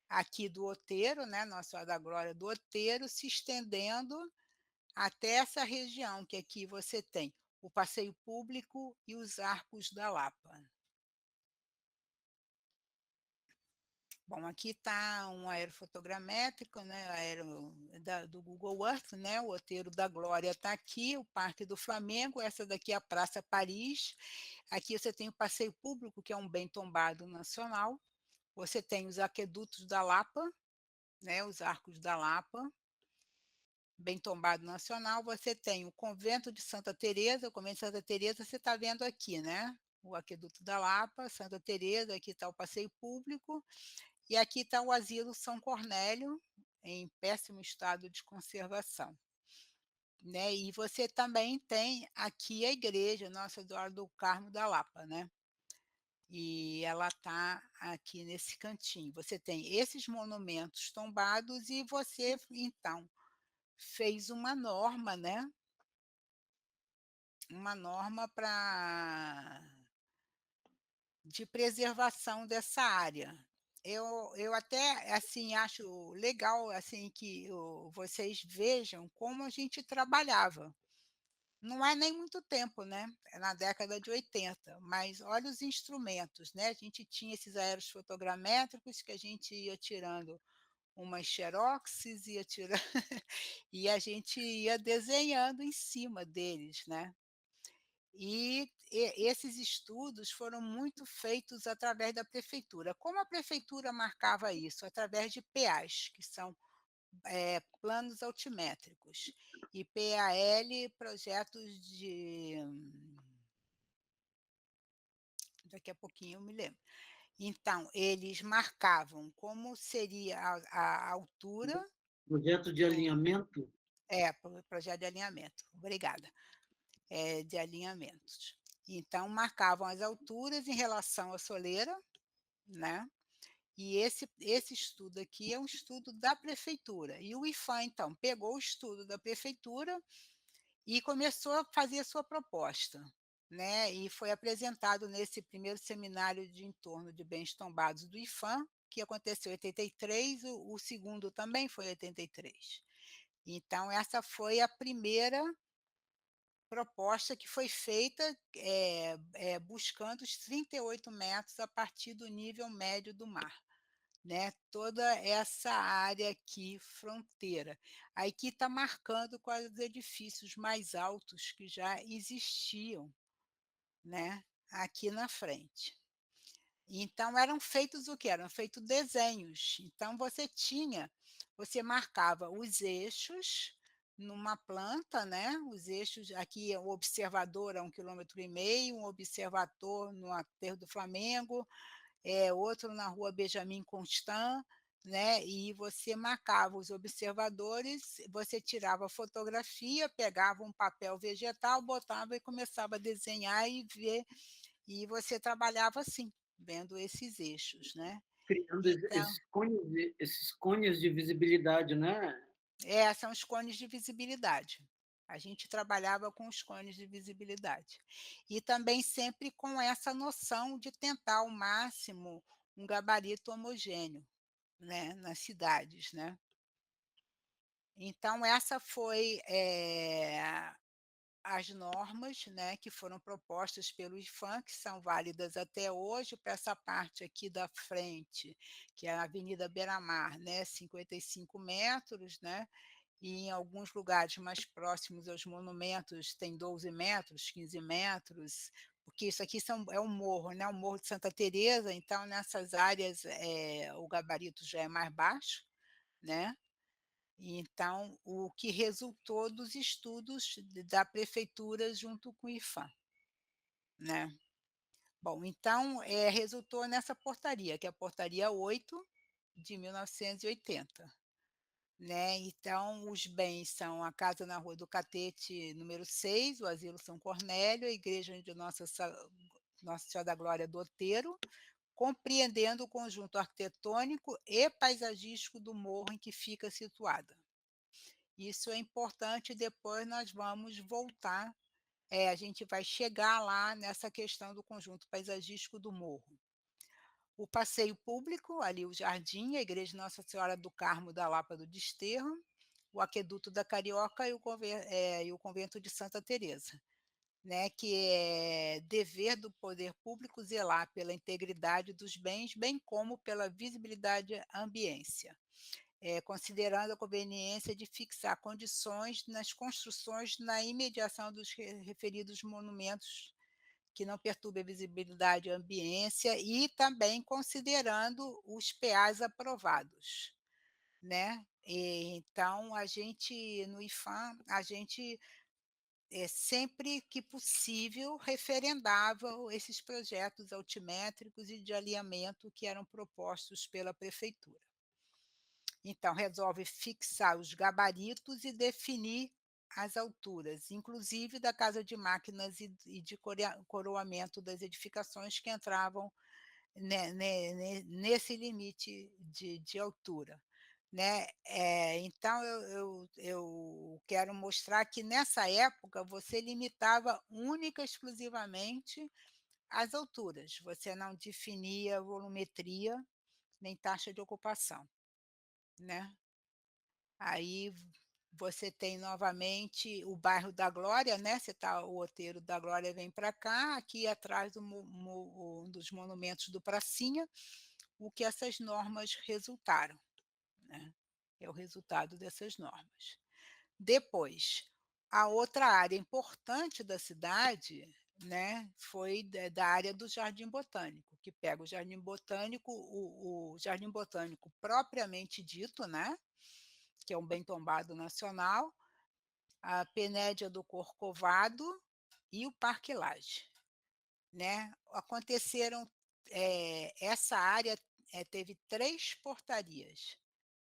aqui do Outeiro, né, Nossa Senhora da Glória do Outeiro, se estendendo até essa região, que aqui você tem o passeio público e os Arcos da Lapa. Bom, aqui está um aerofotogramétrico, né, do Google Earth, né, o Outeiro da Glória está aqui, o Parque do Flamengo, essa daqui é a Praça Paris, aqui você tem o passeio público, que é um bem tombado nacional, você tem os aquedutos da Lapa, né, os Arcos da Lapa, bem tombado nacional, você tem o Convento de Santa Teresa, o Convento de Santa Teresa você está vendo aqui, né, o aqueduto da Lapa, Santa Teresa, aqui está o passeio público, e aqui está o Asilo São Cornélio, em péssimo estado de conservação. Né, e você também tem aqui a igreja Nossa Senhora do Carmo da Lapa, né. E ela está aqui nesse cantinho. Você tem esses monumentos tombados e você, então, fez uma norma, né, uma norma de preservação dessa área. Eu até, assim, acho legal, assim, que vocês vejam como a gente trabalhava. Não é nem muito tempo, né, é na década de 80, mas olha os instrumentos, né, a gente tinha esses aéreos fotogramétricos que a gente ia tirando umas xeroxes, ia tirando e a gente ia desenhando em cima deles, né. E esses estudos foram muito feitos através da prefeitura. Como a prefeitura marcava isso? Através de PAs, que são, planos altimétricos, e PAL, projetos de daqui a pouquinho eu me lembro. Então, eles marcavam como seria a altura Projeto de do alinhamento. projeto de alinhamento, obrigada. De alinhamentos. Então marcavam as alturas em relação à soleira, né, e esse estudo aqui é um estudo da prefeitura. E o IPHAN, então, pegou o estudo da prefeitura e começou a fazer a sua proposta, né, e foi apresentado nesse primeiro seminário de entorno de bens tombados do IPHAN, que aconteceu em 83, o segundo também foi em 83. Então essa foi a primeira proposta que foi feita, buscando os 38 metros a partir do nível médio do mar, né, toda essa área aqui fronteira. Aqui está marcando quais os edifícios mais altos que já existiam, né, aqui na frente. Então eram feitos o quê? Eram feitos desenhos. Então você marcava os eixos numa planta, né, os eixos aqui, o observador a 1,5 km, um observador no aterro do Flamengo, outro na rua Benjamin Constant, né, e você marcava os observadores, você tirava fotografia, pegava um papel vegetal, botava e começava a desenhar e ver, e você trabalhava assim, vendo esses eixos, né. Criando Então esses cones de visibilidade, né? são os cones de visibilidade. A gente trabalhava com os cones de visibilidade. E também sempre com essa noção de tentar ao máximo um gabarito homogêneo, né, nas cidades, né. Então essa foi, as normas, né, que foram propostas pelo IPHAN, que são válidas até hoje, para essa parte aqui da frente, que é a Avenida Beira-Mar, né, 55 metros, né, e em alguns lugares mais próximos aos monumentos tem 12 metros, 15 metros, porque isso aqui é um morro, né, o Morro de Santa Teresa, então nessas áreas, o gabarito já é mais baixo, né. Então, o que resultou dos estudos da prefeitura junto com o IPHAN, né. Bom, então, resultou nessa portaria, que é a portaria 8 de 1980, né. Então, os bens são a casa na Rua do Catete, número 6, o Asilo São Cornélio, a igreja de Nossa Senhora da Glória do Outeiro, compreendendo o conjunto arquitetônico e paisagístico do morro em que fica situada. Isso é importante, depois nós vamos voltar, a gente vai chegar lá nessa questão do conjunto paisagístico do morro. O passeio público, ali o jardim, a igreja Nossa Senhora do Carmo da Lapa do Desterro, o aqueduto da Carioca e o convento de Santa Teresa, né, que é dever do poder público zelar pela integridade dos bens, bem como pela visibilidade ambiência, considerando a conveniência de fixar condições nas construções na imediação dos referidos monumentos que não perturbe a visibilidade e a ambiência, e também considerando os PAs aprovados, né. Então a gente no IPHAN, a gente, sempre que possível referendava esses projetos altimétricos e de alinhamento que eram propostos pela prefeitura. Então, resolve fixar os gabaritos e definir as alturas, inclusive da casa de máquinas e de coroamento das edificações que entravam nesse limite de altura, né. Então eu quero mostrar que nessa época você limitava única e exclusivamente as alturas, você não definia volumetria nem taxa de ocupação, né. Aí você tem novamente o bairro da Glória, né, você tá o Outeiro da Glória vem para cá, aqui atrás do um dos monumentos do Pracinha, o que essas normas resultaram, né, é o resultado dessas normas. Depois, a outra área importante da cidade, né, foi da área do Jardim Botânico, que pega o Jardim Botânico, o Jardim Botânico propriamente dito, né, que é um bem tombado nacional, a Penédia do Corcovado e o Parque Lage, né. Aconteceram, essa área, teve 3 portarias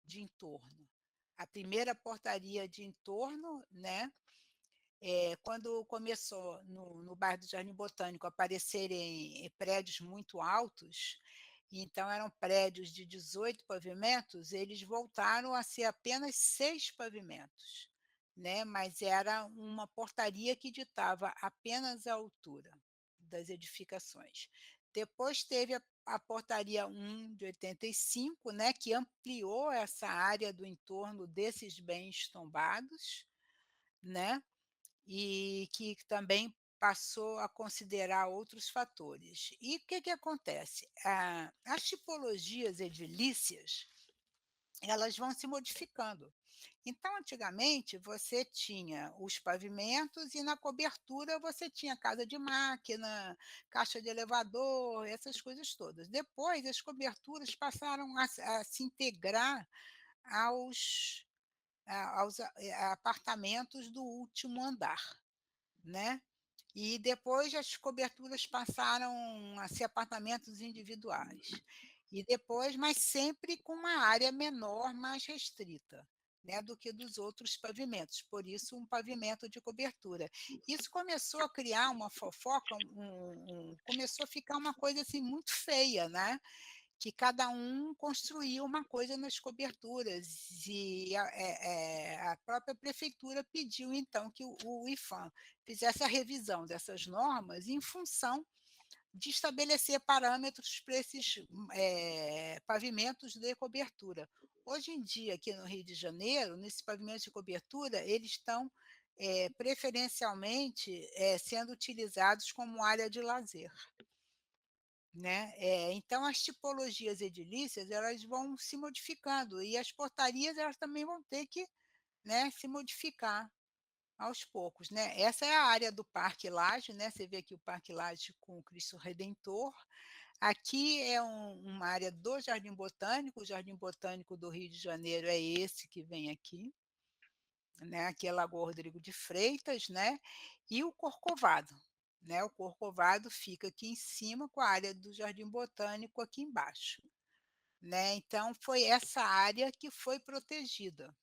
de entorno. A primeira portaria de entorno, né, Quando começou no bairro do Jardim Botânico a aparecerem prédios muito altos, então eram prédios de 18 pavimentos, eles voltaram a ser apenas 6 pavimentos, né, mas era uma portaria que ditava apenas a altura das edificações. Depois teve a portaria 1 de 85, né, que ampliou essa área do entorno desses bens tombados, né, e que também passou a considerar outros fatores. E o que acontece? As tipologias edilícias, elas vão se modificando. Então, antigamente, você tinha os pavimentos e na cobertura você tinha casa de máquina, caixa de elevador, essas coisas todas. Depois, as coberturas passaram a se integrar aos apartamentos do último andar, né. E depois as coberturas passaram a ser apartamentos individuais. E depois, mas sempre com uma área menor, mais restrita, né, do que dos outros pavimentos, por isso um pavimento de cobertura. Isso começou a criar uma fofoca, começou a ficar uma coisa, assim, muito feia, né, que cada um construía uma coisa nas coberturas e a própria prefeitura pediu então que o IPHAN fizesse a revisão dessas normas em função de estabelecer parâmetros para esses, pavimentos de cobertura. Hoje em dia, aqui no Rio de Janeiro, nesses pavimentos de cobertura, eles estão, preferencialmente, sendo utilizados como área de lazer. Né, então as tipologias edilícias, elas vão se modificando e as portarias elas também vão ter que, né, se modificar aos poucos, né. Essa é a área do Parque Lage, né, você vê aqui o Parque Lage com o Cristo Redentor. Aqui é uma área do Jardim Botânico, o Jardim Botânico do Rio de Janeiro é esse que vem aqui, né, aqui é Lagoa Rodrigo de Freitas, né, e o Corcovado, né, o Corcovado fica aqui em cima com a área do Jardim Botânico aqui embaixo, né, então foi essa área que foi protegida.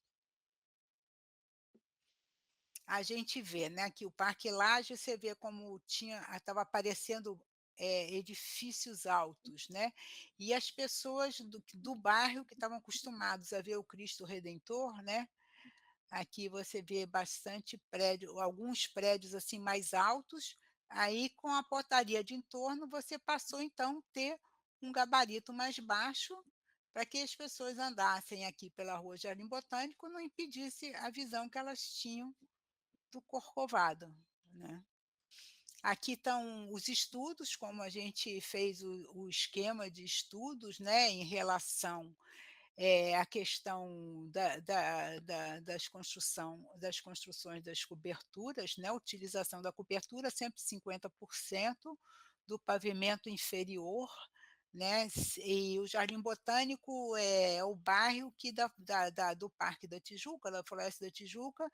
A gente vê, né, que o Parque Lage, você vê como tinha estava aparecendo, edifícios altos, né, e as pessoas do bairro que estavam acostumados a ver o Cristo Redentor, né. Aqui você vê bastante prédio, alguns prédios, assim, mais altos, aí com a portaria de entorno você passou então a ter um gabarito mais baixo, para que as pessoas andassem aqui pela rua Jardim Botânico, não impedisse a visão que elas tinham do Corcovado, né. Aqui estão os estudos, como a gente fez o esquema de estudos, né, em relação a questão das construções das coberturas, né, utilização da cobertura, sempre 50% do pavimento inferior, né, e o Jardim Botânico é o bairro que do Parque da Tijuca, da Floresta da Tijuca,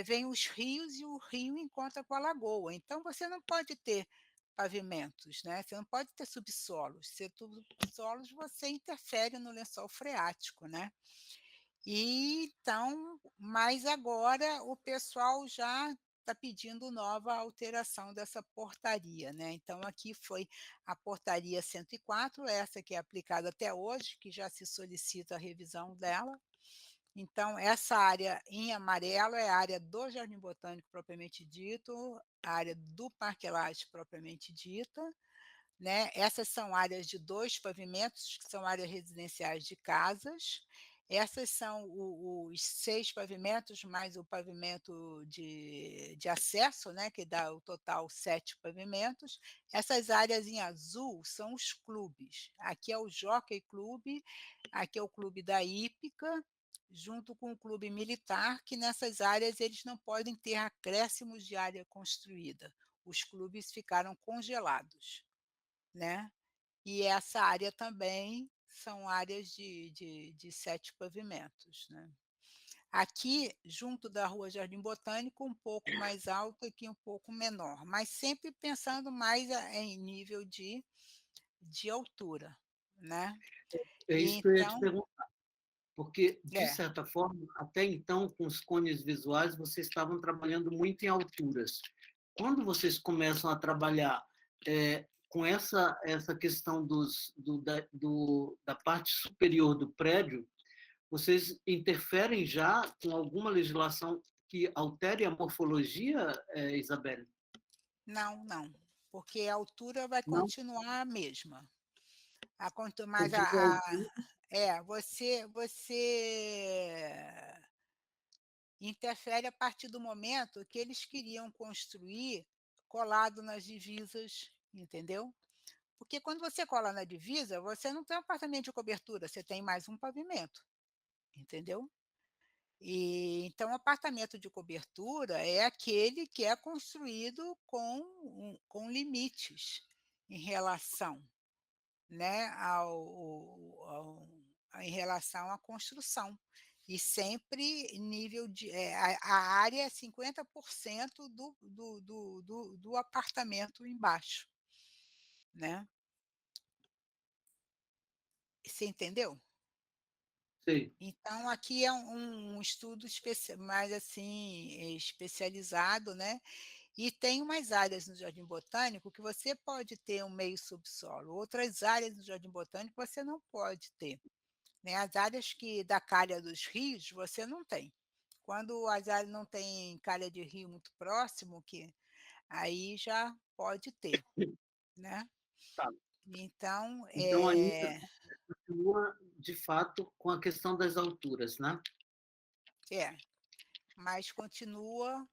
vem os rios e o rio encontra com a lagoa, então você não pode ter pavimentos, né, você não pode ter subsolos, se subsolos você interfere no lençol freático, né. E então, mas agora o pessoal já está pedindo nova alteração dessa portaria, né, então aqui foi a portaria 104, essa que é aplicada até hoje, que já se solicita a revisão dela. Então, essa área em amarelo é a área do Jardim Botânico propriamente dito, a área do Parque Lage propriamente dita, né. Essas são áreas de 2 pavimentos, que são áreas residenciais de casas. Essas são os 6 pavimentos, mais o pavimento de acesso, né, que dá o total 7 pavimentos. Essas áreas em azul são os clubes. Aqui é o Jockey Club, aqui é o clube da hípica, junto com o clube militar, que nessas áreas eles não podem ter acréscimos de área construída. Os clubes ficaram congelados, né. E essa área também são áreas de 7 pavimentos, né. Aqui, junto da Rua Jardim Botânico, um pouco mais alto, aqui um pouco menor, mas sempre pensando mais em nível de altura, né. É E isso que eu ia te então perguntar. Porque, de É, certa forma, até então, com os cones visuais, vocês estavam trabalhando muito em alturas. Quando vocês começam a trabalhar com essa questão da parte superior do prédio, vocês interferem já com alguma legislação que altere a morfologia, Isabelle? não, não, porque a altura vai Não? continuar a mesma. Mas Continua a altura? você interfere a partir do momento que eles queriam construir colado nas divisas, entendeu? Porque quando você cola na divisa, você não tem um apartamento de cobertura, você tem mais um pavimento, entendeu? E então o apartamento de cobertura é aquele que é construído com limites em relação, né, em relação à construção. E sempre nível de a área é 50% do apartamento embaixo, né. Você entendeu? Sei. Então aqui é um estudo mais, assim, especializado, né, e tem umas áreas no jardim botânico que você pode ter um meio subsolo, outras áreas no jardim botânico você não pode ter. Né, as áreas da calha dos rios, você não tem. Quando as áreas não têm calha de rio muito próximo, aí já pode ter, né. Tá. Então, Então, ainda continua, de fato, com a questão das alturas, né? é, mas continua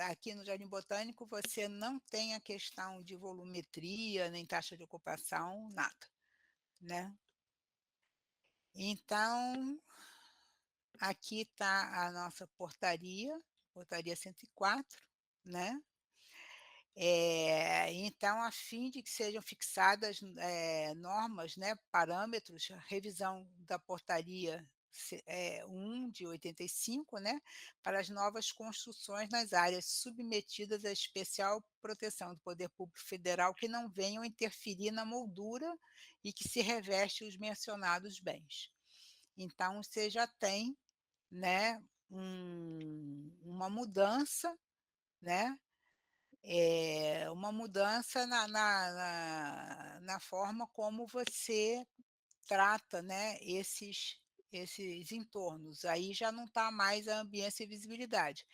aqui no jardim botânico você não tem a questão de volumetria, nem taxa de ocupação, nada, né. Então, aqui está a nossa portaria 104, né. Então, a fim de que sejam fixadas, normas, né, parâmetros, a revisão da portaria 1 de 85, né, para as novas construções nas áreas submetidas à especial proteção do poder público federal que não venham interferir na moldura e que se reveste os mencionados bens. Então, você já tem, né, uma mudança, né, uma mudança na forma como você trata, né, esses entornos. Aí já não está mais a ambiência e visibilidade.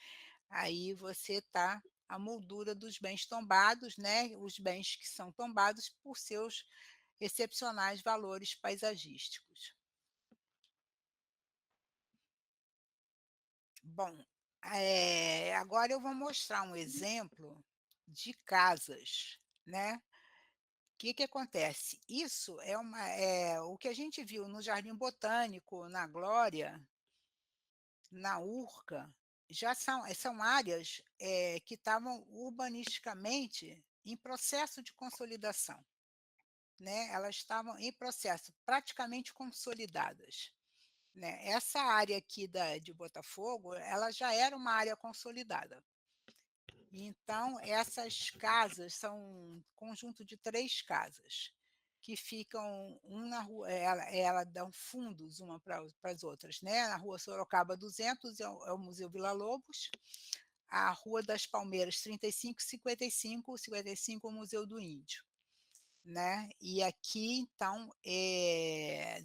Aí você está a moldura dos bens tombados, né, os bens que são tombados por seus excepcionais valores paisagísticos. Bom, agora eu vou mostrar um exemplo de casas, né. Que acontece? Isso o que a gente viu no Jardim Botânico, na Glória, na Urca, já são áreas, que estavam urbanisticamente em processo de consolidação, né, elas estavam em processo, praticamente consolidadas, né. Essa área aqui de Botafogo, ela já era uma área consolidada. Então, essas casas são um conjunto de 3 casas, que ficam na rua ela dão fundos uma para as outras, né, na Rua Sorocaba 200 é o Museu Vila Lobos, a Rua das Palmeiras 35, 55, 55 é o Museu do Índio, né. E aqui então,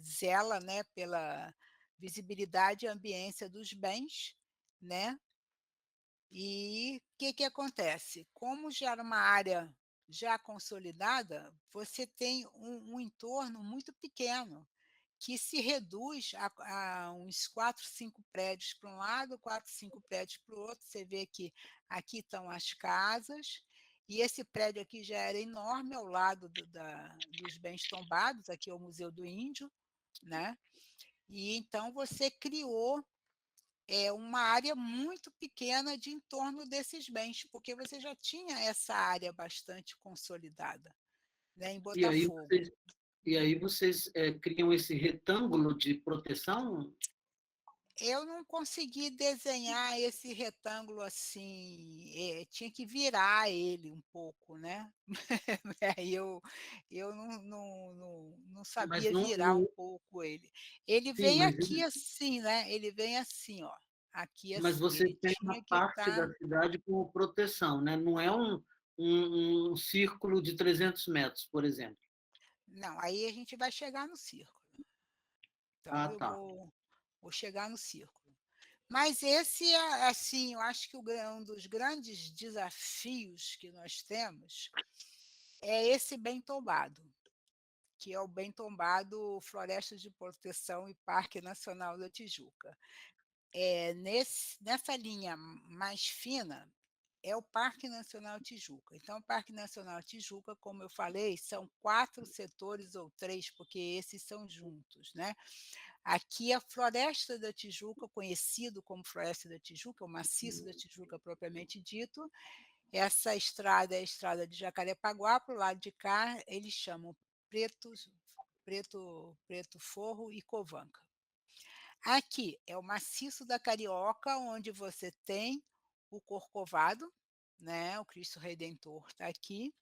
zela, né, pela visibilidade e ambiência dos bens, né. E o que acontece? Como já era uma área já consolidada, você tem um entorno muito pequeno, que se reduz a uns 4, 5 prédios para um lado, 4, 5 prédios para o outro. Você vê que aqui estão as casas, e esse prédio aqui já era enorme ao lado dos bens tombados, aqui é o Museu do Índio, né. E então você criou uma área muito pequena de entorno desses bens, porque você já tinha essa área bastante consolidada, né, em E aí Botafogo. vocês, criam esse retângulo de proteção? Eu não consegui desenhar esse retângulo assim, tinha que virar ele um pouco, né. Aí eu não Mas sabia não, virar um não, pouco ele. Ele sim, vem aqui assim, né, ele vem assim, ó, aqui mas assim, você ele tem uma tinha que parte estar da cidade com proteção, né? Não é um círculo de 300 metros, por exemplo. não, aí a gente vai chegar no círculo. Então Ah, eu tá. vou chegar no círculo. Mas esse é, assim, eu acho que um dos grandes desafios que nós temos é esse bem tombado, que é o bem tombado Floresta de Proteção e Parque Nacional da Tijuca. Nessa linha mais fina, é o Parque Nacional Tijuca. Então, o Parque Nacional Tijuca, como eu falei, são 4 setores ou 3, porque esses são juntos, né. Aqui a Floresta da Tijuca, conhecido como Floresta da Tijuca, o maciço da Tijuca propriamente dito, essa estrada é a estrada de Jacarepaguá, para o lado de cá eles chamam Preto Forro e Covanca. Aqui é o maciço da Carioca, onde você tem o Corcovado, né, o Cristo Redentor está aqui,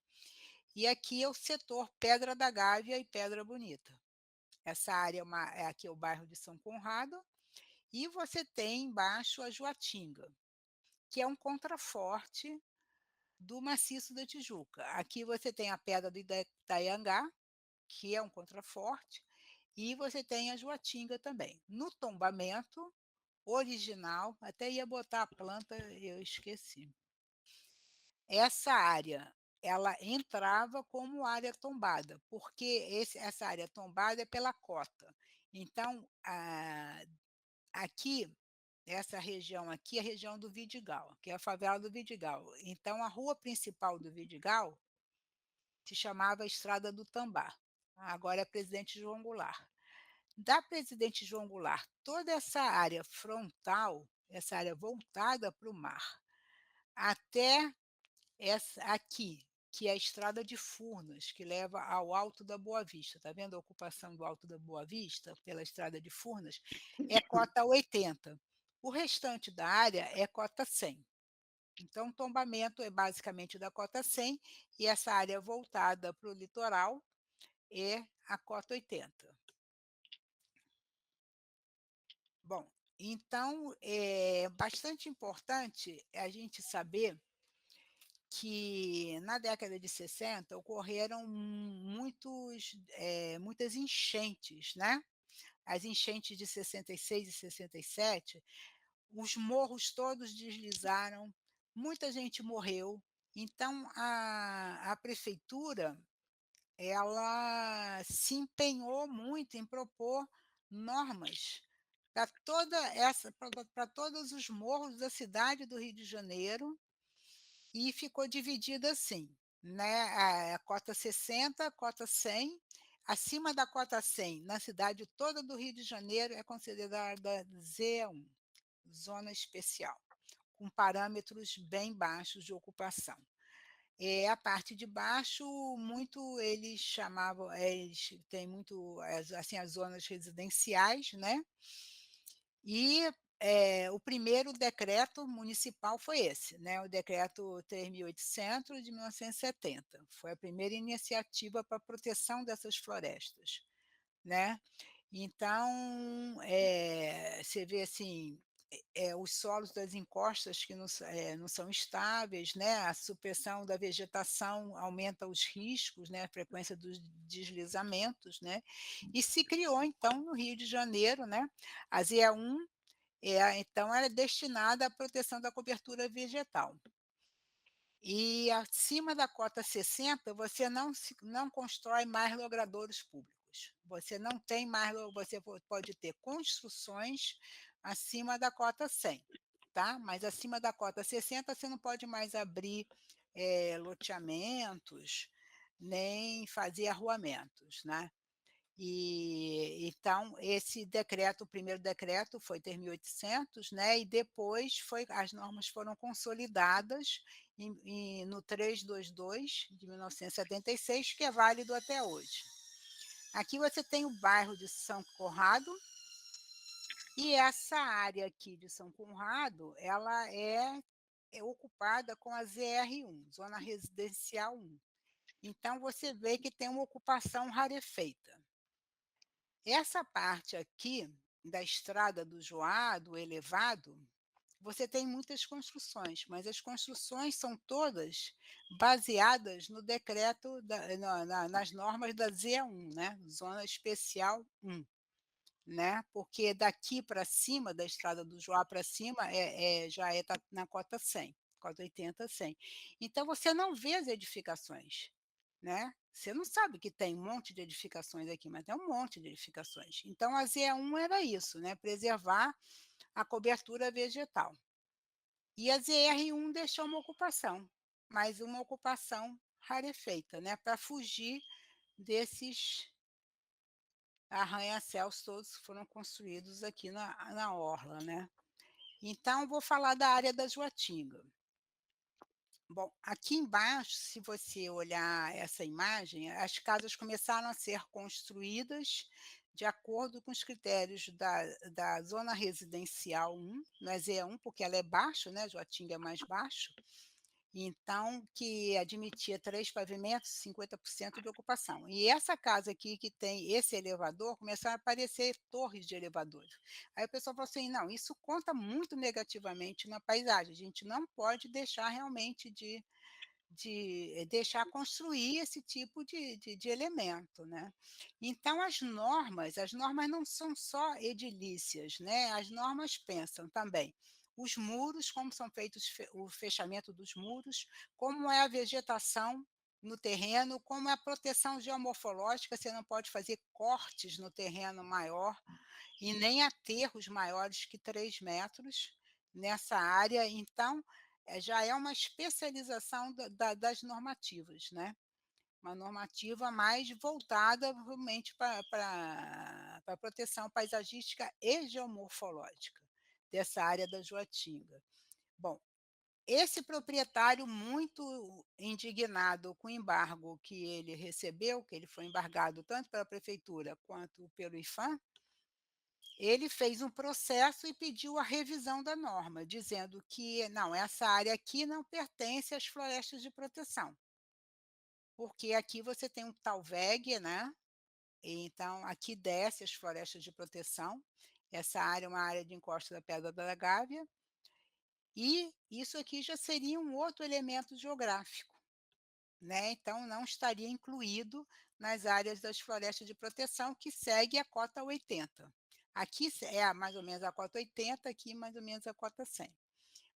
e aqui é o setor Pedra da Gávea e Pedra Bonita. Essa área aqui é o bairro de São Conrado, e você tem embaixo a Joatinga, que é um contraforte do maciço da Tijuca. Aqui você tem a Pedra do Itaiangá, que é um contraforte, e você tem a Joatinga também. No tombamento original, até ia botar a planta, eu esqueci. Essa área, ela entrava como área tombada, porque essa área tombada é pela cota. Então, aqui, essa região aqui é a região do Vidigal, que é a favela do Vidigal. Então, a rua principal do Vidigal se chamava Estrada do Tambá, agora é Presidente João Goulart. Da Presidente João Goulart, toda essa área frontal, essa área voltada para o mar, até essa aqui, que é a Estrada de Furnas, que leva ao Alto da Boa Vista. Está vendo a ocupação do Alto da Boa Vista pela Estrada de Furnas? É cota 80. O restante da área é cota 100. Então, o tombamento é basicamente da cota 100 e essa área voltada para o litoral é a cota 80. Bom, então é bastante importante a gente saber que na década de 60 ocorreram muitas enchentes, né? As enchentes de 66 e 67, os morros todos deslizaram, muita gente morreu. Então a prefeitura, ela se empenhou muito em propor normas para todos os morros da cidade do Rio de Janeiro, e ficou dividida assim, né, a cota 60, a cota 100, acima da cota 100, na cidade toda do Rio de Janeiro, é considerada Z1, zona especial, com parâmetros bem baixos de ocupação. A parte de baixo, muito eles chamavam, eles têm muito, assim, as zonas residenciais, né, e o primeiro decreto municipal foi esse, né, o decreto 3.800 de 1970, foi a primeira iniciativa para a proteção dessas florestas, né. Então, você vê assim, os solos das encostas que não são estáveis, né, a supressão da vegetação aumenta os riscos, né, a frequência dos deslizamentos, né, e se criou então no Rio de Janeiro, né, a ZE1, então ela é destinada à proteção da cobertura vegetal. E acima da cota 60, você não constrói mais logradouros públicos. Você não tem mais, você pode ter construções acima da cota 100, tá? Mas acima da cota 60 você não pode mais abrir loteamentos, nem fazer arruamentos, né? E então esse decreto, o primeiro decreto foi 3.800, né, e depois as normas foram consolidadas no 322 de 1976, que é válido até hoje. Aqui você tem o bairro de São Conrado, E essa área aqui de São Conrado, ela é ocupada com a ZR1, Zona Residencial 1. Então você vê que tem uma ocupação rarefeita. Essa parte aqui da Estrada do Joá, do elevado, você tem muitas construções, mas as construções são todas baseadas no decreto nas normas da ZE1, né, Zona Especial 1, né, porque daqui para cima, da Estrada do Joá para cima, já está na cota 100, cota 80, 100. Então você não vê as edificações, né? Você não sabe que tem um monte de edificações aqui, mas tem um monte de edificações. Então a ZE1 era isso, né, preservar a cobertura vegetal. E a ZR1 deixou uma ocupação, mas uma ocupação rarefeita, né, para fugir desses arranha-céus todos que foram construídos aqui na orla, né. Então vou falar da área da Joatinga. Bom, aqui embaixo, se você olhar essa imagem, as casas começaram a ser construídas de acordo com os critérios da zona residencial 1, não é Z1, porque ela é baixo, né, Joatinga é mais baixo, então, que admitia 3 pavimentos, 50% de ocupação. E essa casa aqui que tem esse elevador, começaram a aparecer torres de elevadores. Aí o pessoal falou assim: "Não, isso conta muito negativamente na paisagem, a gente não pode deixar realmente de deixar construir esse tipo de elemento, né. Então as normas não são só edilícias, né, as normas pensam também os muros, como são feitos o fechamento dos muros, como é a vegetação no terreno, como é a proteção geomorfológica, você não pode fazer cortes no terreno maior e nem aterros maiores que 3 metros nessa área, então, já é uma especialização das normativas, né. Uma normativa mais voltada realmente para a proteção paisagística e geomorfológica dessa área da Joatinga. Bom, esse proprietário muito indignado com o embargo que ele recebeu, que ele foi embargado tanto pela prefeitura quanto pelo IPHAN, ele fez um processo e pediu a revisão da norma, dizendo que não, essa área aqui não pertence às florestas de proteção, porque aqui você tem um talveg, né, então aqui desce as florestas de proteção, essa área é uma área de encosta da Pedra da Gávea, e isso aqui já seria um outro elemento geográfico, né, então não estaria incluído nas áreas das florestas de proteção que segue a cota 80. Aqui é mais ou menos a cota 80, aqui mais ou menos a cota 100.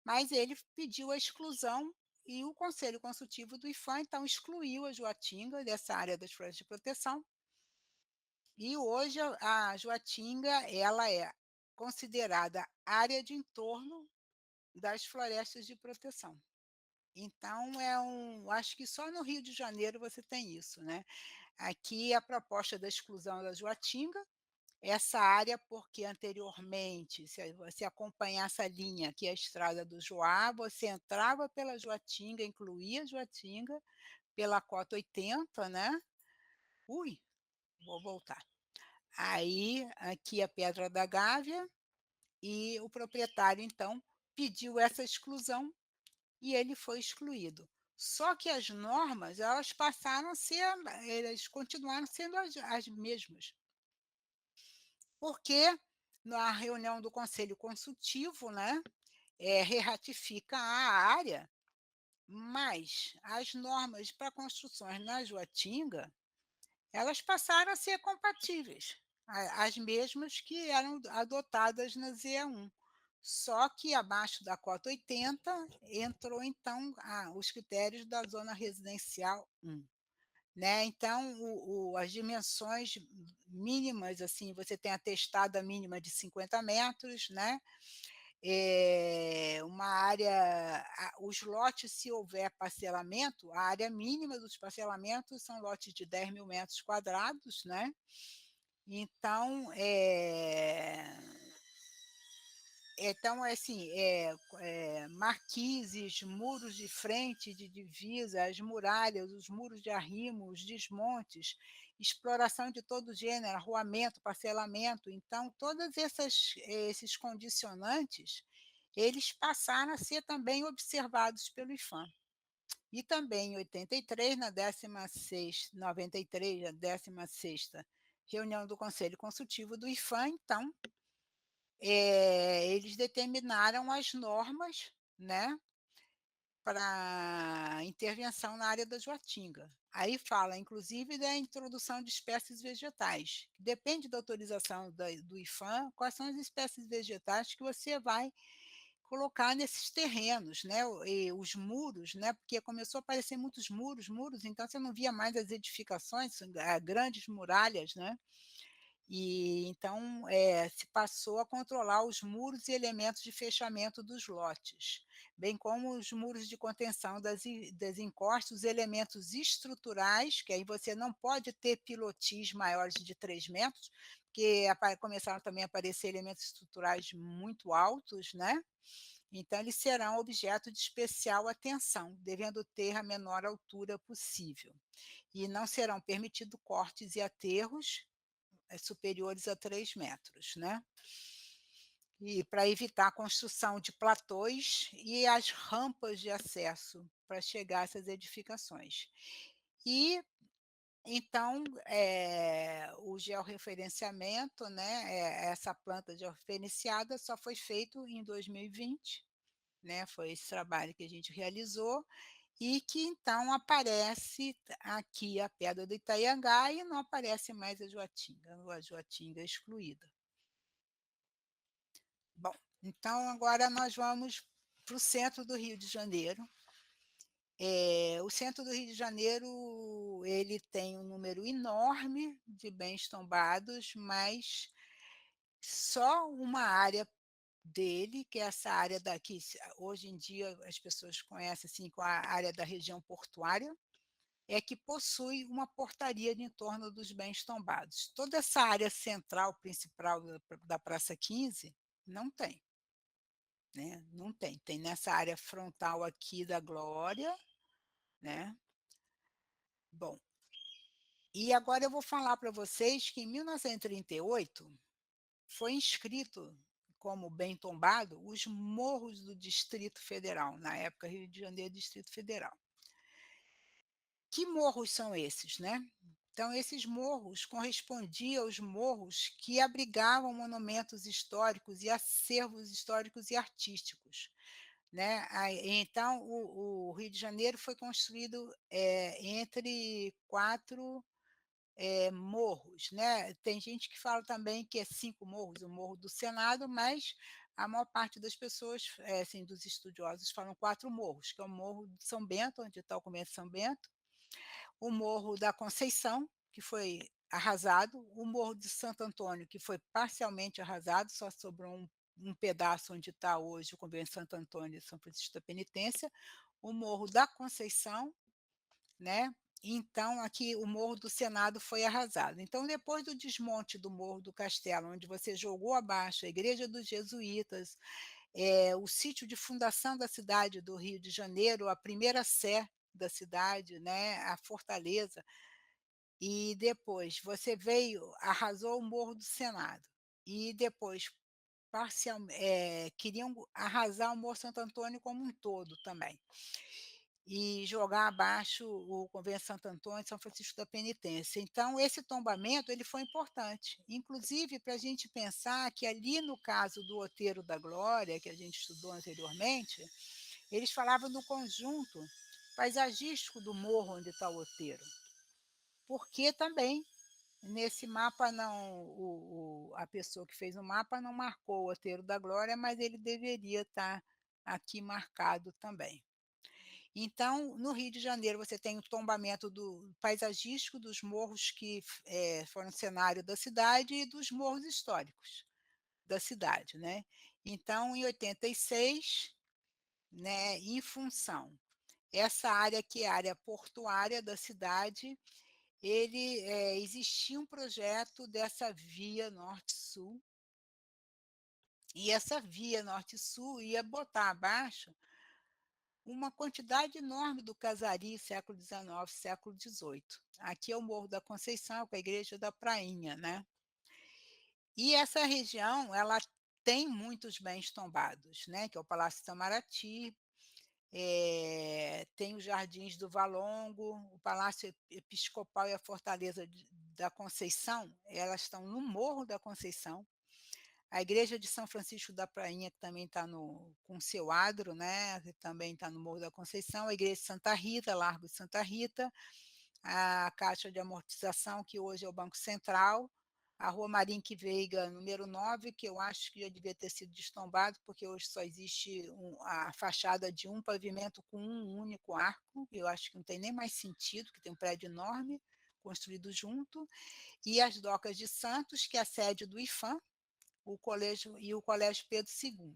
Mas ele pediu a exclusão e o Conselho Consultivo do IPHAN, então, excluiu a Joatinga dessa área das florestas de proteção, e hoje a Joatinga ela é considerada área de entorno das florestas de proteção. Então acho que só no Rio de Janeiro você tem isso, né. Aqui a proposta da exclusão da Joatinga, essa área porque anteriormente, se você acompanhar essa linha que é a Estrada do Joá, você entrava pela Joatinga, incluía a Joatinga, pela cota 80, né. Ui, vou voltar. Aí, aqui a Pedra da Gávea, e o proprietário então pediu essa exclusão e ele foi excluído. Só que as normas, elas passaram a ser elas continuaram sendo as mesmas. Porque na reunião do conselho consultivo, né, re-ratifica a área, mas as normas para construções na Joatinga, elas passaram a ser compatíveis, as mesmas que eram adotadas na ZE1. Só que abaixo da cota 80 entrou então os critérios da zona residencial 1. Né, então as dimensões mínimas, assim, você tem a testada mínima de 50 metros, né, uma área os lotes, se houver parcelamento, a área mínima dos parcelamentos são lotes de 10.000 metros quadrados, né, então, então, assim, marquises, muros de frente, de divisa, as muralhas, os muros de arrimo, os desmontes, exploração de todo gênero, arruamento, parcelamento. Então, todos esses condicionantes, eles passaram a ser também observados pelo IPHAN. E também em 83, na 16ª, 93, a 16ª reunião do Conselho Consultivo do IPHAN, então, eles determinaram as normas, né, para intervenção na área da Joatinga. Aí fala, inclusive, da introdução de espécies vegetais. Depende da autorização do IPHAN, quais são as espécies vegetais que você vai colocar nesses terrenos, né, e os muros, né, porque começou a aparecer muitos muros, então você não via mais as edificações, grandes muralhas, né, e então, se passou a controlar os muros e elementos de fechamento dos lotes, bem como os muros de contenção das encostas, os elementos estruturais, que aí você não pode ter pilotis maiores de 3 metros, porque começaram também a aparecer elementos estruturais muito altos, né, então eles serão objeto de especial atenção, devendo ter a menor altura possível. E não serão permitidos cortes e aterros superiores a 3 metros, né. E para evitar a construção de platôs e as rampas de acesso para chegar a essas edificações. E, então, o georreferenciamento, né, essa planta georreferenciada só foi feito em 2020, né, foi esse trabalho que a gente realizou, e que então aparece aqui a Pedra do Itaiangá e não aparece mais a Joatinga excluída. Bom, então agora nós vamos para o centro do Rio de Janeiro. O centro do Rio de Janeiro, ele tem um número enorme de bens tombados, mas só uma área dele, que é essa área daqui, hoje em dia as pessoas conhecem assim com a área da região portuária, é que possui uma portaria de entorno dos bens tombados. Toda essa área central principal da Praça 15 não tem, né, não tem. Tem nessa área frontal aqui da Glória, né. Bom, e agora eu vou falar para vocês que em 1938 foi inscrito como bem tombado os morros do Distrito Federal, na época Rio de Janeiro, Distrito Federal. Que morros são esses, né? Então, esses morros correspondiam aos morros que abrigavam monumentos históricos e acervos históricos e artísticos, né? Então, o Rio de Janeiro foi construído entre 4 morros, né? Tem gente que fala também que é 5 morros, o Morro do Senado, mas a maior parte das pessoas, assim, dos estudiosos, falam 4 morros, que é o Morro de São Bento, onde está o Convento de São Bento, o Morro da Conceição, que foi arrasado, o Morro de Santo Antônio, que foi parcialmente arrasado, só sobrou um pedaço onde está hoje o Convento de Santo Antônio e São Francisco da Penitência, o Morro da Conceição, né? Então, aqui o Morro do Senado foi arrasado. Então, depois do desmonte do Morro do Castelo, onde você jogou abaixo a Igreja dos Jesuítas, o sítio de fundação da cidade do Rio de Janeiro, a primeira sé da cidade, né, a fortaleza, e depois você veio, arrasou o Morro do Senado, e depois queriam arrasar o Morro Santo Antônio como um todo também, e jogar abaixo o Convento Santo Antônio e São Francisco da Penitência. Então esse tombamento ele foi importante, inclusive para a gente pensar que ali no caso do Outeiro da Glória, que a gente estudou anteriormente, eles falavam no conjunto paisagístico do morro onde está o outeiro, porque também nesse mapa não, a pessoa que fez o mapa não marcou o Outeiro da Glória, mas ele deveria estar aqui marcado também. Então, no Rio de Janeiro, você tem o tombamento paisagístico dos morros que foram cenário da cidade e dos morros históricos da cidade, né? Então, em 86, né, em função essa área que é a área portuária da cidade, existia um projeto dessa via norte-sul, e essa via norte-sul ia botar abaixo uma quantidade enorme do casario século XIX, século XVIII. Aqui é o Morro da Conceição, com a Igreja da Prainha, né. E essa região, ela tem muitos bens tombados, né, que é o Palácio Itamaraty, tem os Jardins do Valongo, o Palácio Episcopal e a Fortaleza da Conceição, elas estão no Morro da Conceição. A igreja de São Francisco da Prainha, que também está com seu adro, né, que também está no Morro da Conceição, a igreja de Santa Rita, Largo de Santa Rita, a Caixa de Amortização, que hoje é o Banco Central, a Rua Marinque Veiga, número 9, que eu acho que já devia ter sido destombado, porque hoje só existe a fachada de um pavimento com um único arco, eu acho que não tem nem mais sentido, que tem um prédio enorme construído junto, e as Docas de Santos, que é a sede do IFAM, o Colégio Pedro II,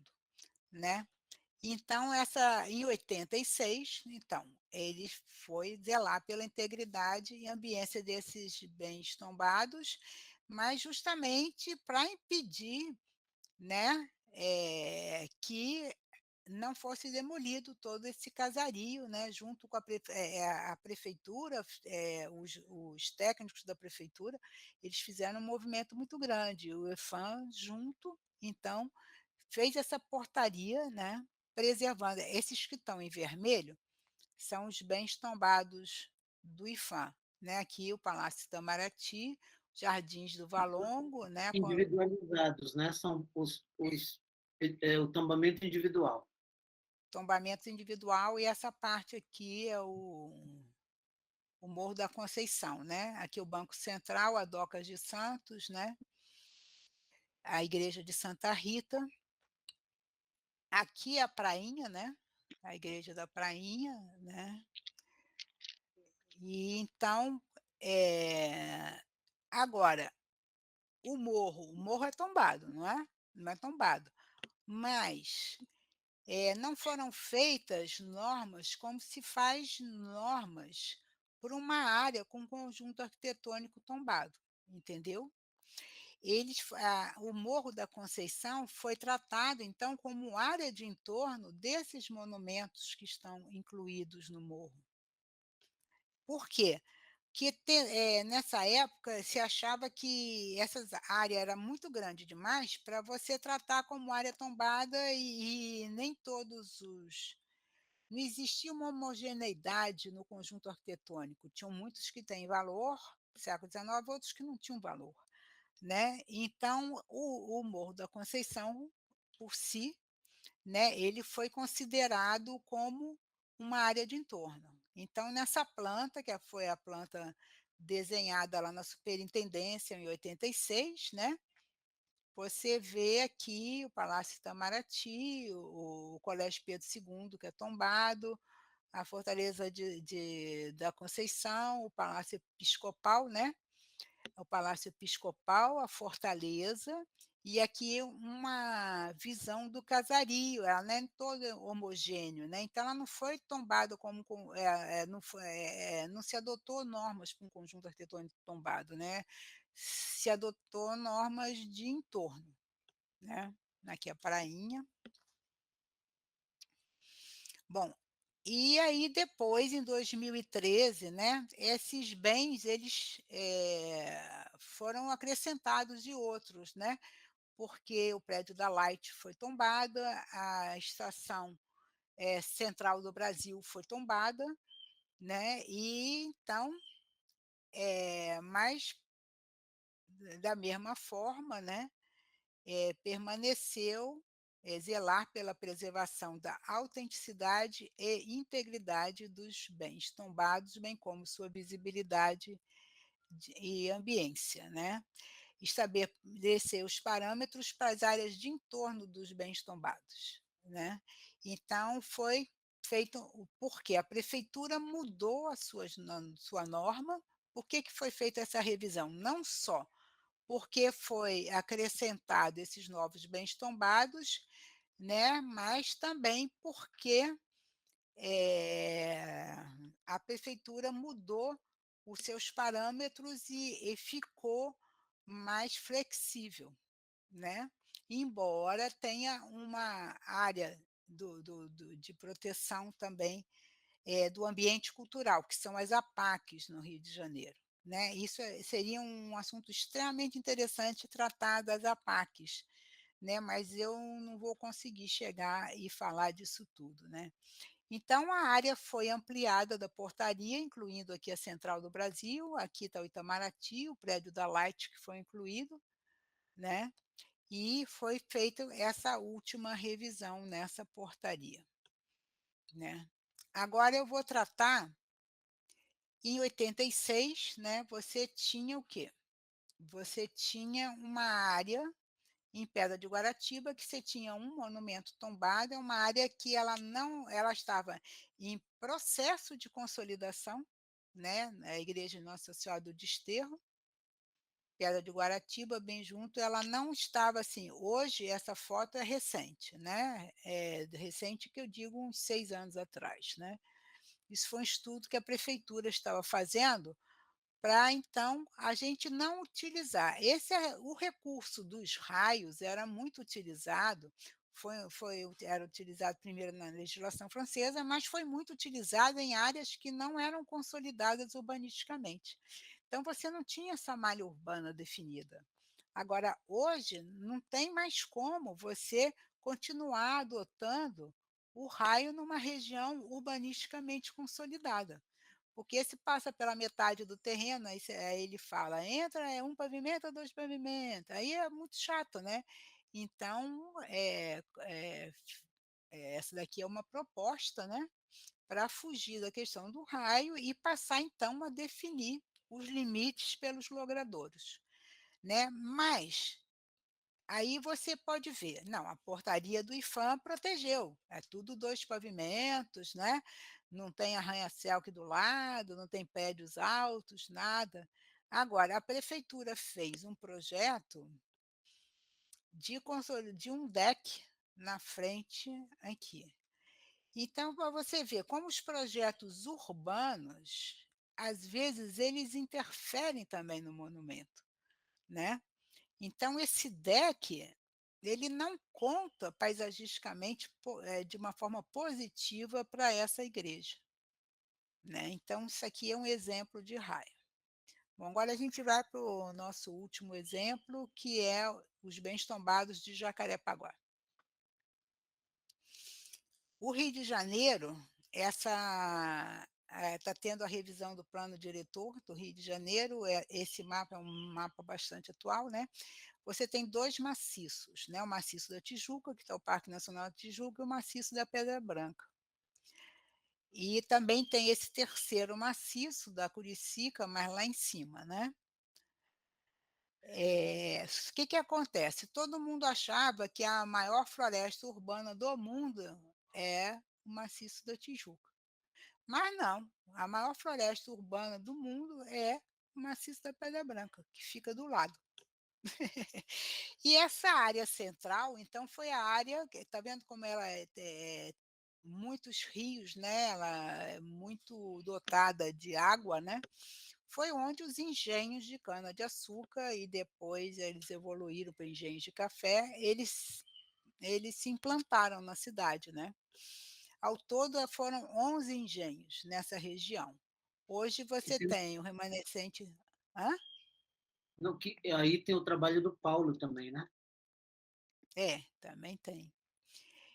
né. Então em 86, então, ele foi zelar pela integridade e ambiência desses bens tombados, mas justamente para impedir, né, que não fosse demolido todo esse casario, né, junto com a prefeitura, os técnicos da prefeitura, eles fizeram um movimento muito grande, o EFAM junto, então, fez essa portaria, né, preservando. Esses que estão em vermelho são os bens tombados do IFAM, né, aqui o Palácio Itamaraty, Jardins do Valongo, né, Individualizados, né? São o tombamento individual. tombamento individual, e essa parte aqui é o Morro da Conceição, né, aqui o Banco Central, a Docas de Santos, né, a Igreja de Santa Rita, aqui a Prainha, né, a Igreja da Prainha, né, e então, agora, o morro é tombado, não é? Não é tombado, mas, não foram feitas normas como se faz normas para uma área com conjunto arquitetônico tombado, entendeu? O Morro da Conceição foi tratado, então, como área de entorno desses monumentos que estão incluídos no morro. Por quê? Que nessa época se achava que essa área era muito grande demais para você tratar como área tombada e nem todos os não existia uma homogeneidade no conjunto arquitetônico, tinham muitos que têm valor, século XIX, outros que não tinham valor, né. Então o Morro da Conceição, por si, né, ele foi considerado como uma área de entorno. Então, nessa planta, que foi a planta desenhada lá na superintendência em 86, né, você vê aqui o Palácio Itamaraty, o Colégio Pedro II, que é tombado, a Fortaleza da Conceição, o Palácio Episcopal, né, o Palácio Episcopal, a Fortaleza, e aqui uma visão do casario, ela não é todo homogêneo, né, então ela não foi tombada como não se adotou normas para um conjunto arquitetônico tombado, né, se adotou normas de entorno, né. Aqui a prainha. Bom, e aí depois em 2013, né, esses bens eles, foram acrescentados de outros, né, porque o prédio da Light foi tombada, a estação, central do Brasil foi tombada, né, e então, mas da mesma forma, né, permaneceu, zelar pela preservação da autenticidade e integridade dos bens tombados, bem como sua visibilidade e ambiência, né. Estabelecer os parâmetros para as áreas de entorno dos bens tombados, né. Então foi feito porque a prefeitura mudou sua norma. Por que que foi feita essa revisão? Não só porque foi acrescentado esses novos bens tombados, né, mas também porque, eh, a prefeitura mudou os seus parâmetros e ficou mais flexível, né. Embora tenha uma área de proteção também do ambiente cultural, que são as APACs no Rio de Janeiro, né. Isso seria um assunto extremamente interessante tratar das APACs, né, mas eu não vou conseguir chegar e falar disso tudo, né. Então a área foi ampliada da portaria, incluindo aqui a Central do Brasil, aqui está o Itamaraty, o prédio da Light que foi incluído, né, e foi feita essa última revisão nessa portaria, né. Agora eu vou tratar em 86, né, você tinha o quê? Você tinha uma área em Pedra de Guaratiba que você tinha um monumento tombado, é uma área que ela estava em processo de consolidação, né, a igreja Nossa Senhora do Desterro, Pedra de Guaratiba, bem junto, ela não estava assim hoje essa foto é recente, né, recente que eu digo uns 6 anos atrás, né. Isso foi um estudo que a prefeitura estava fazendo para então a gente não utilizar. Esse é o recurso dos raios era muito utilizado, era utilizado primeiro na legislação francesa, mas foi muito utilizado em áreas que não eram consolidadas urbanisticamente. Então você não tinha essa malha urbana definida. Agora, hoje, não tem mais como você continuar adotando o raio numa região urbanisticamente consolidada. Porque se passa pela metade do terreno, aí ele fala: "Entra, é um pavimento ou 2 pavimentos", aí é muito chato, né. Então, essa daqui é uma proposta, né, para fugir da questão do raio e passar então a definir os limites pelos logradouros, né. Mas aí você pode ver, não, a portaria do IPHAN protegeu, é tudo 2 pavimentos, né, não tem arranha-céu aqui do lado, não tem prédios altos, nada. Agora, a prefeitura fez um projeto de um deck na frente aqui. Então, para você ver como os projetos urbanos, às vezes, eles interferem também no monumento, né. Então esse deck, ele não conta paisagisticamente de uma forma positiva para essa igreja, né, então isso aqui é um exemplo de raio. Bom, agora a gente vai para o nosso último exemplo, que é os bens tombados de Jacarepaguá. O Rio de Janeiro, está tendo a revisão do plano diretor do Rio de Janeiro, esse mapa é um mapa bastante atual, né. Você tem 2 maciços, né, o maciço da Tijuca, que está o Parque Nacional da Tijuca, e o maciço da Pedra Branca. E também tem esse terceiro maciço da Curicica, mas lá em cima, né. O que que acontece? Todo mundo achava que a maior floresta urbana do mundo é o maciço da Tijuca. Mas não, a maior floresta urbana do mundo é o maciço da Pedra Branca, que fica do lado. E essa área central, então, foi a área que está vendo como ela muitos rios, né, ela é muito dotada de água, né, foi onde os engenhos de cana-de-açúcar e depois eles evoluíram para engenhos de café, eles se implantaram na cidade, né. Ao todo foram 11 engenhos nessa região. Hoje E você tem tem o remanescente. Hã? não, que aí tem o trabalho do Paulo também, né. É, também tem.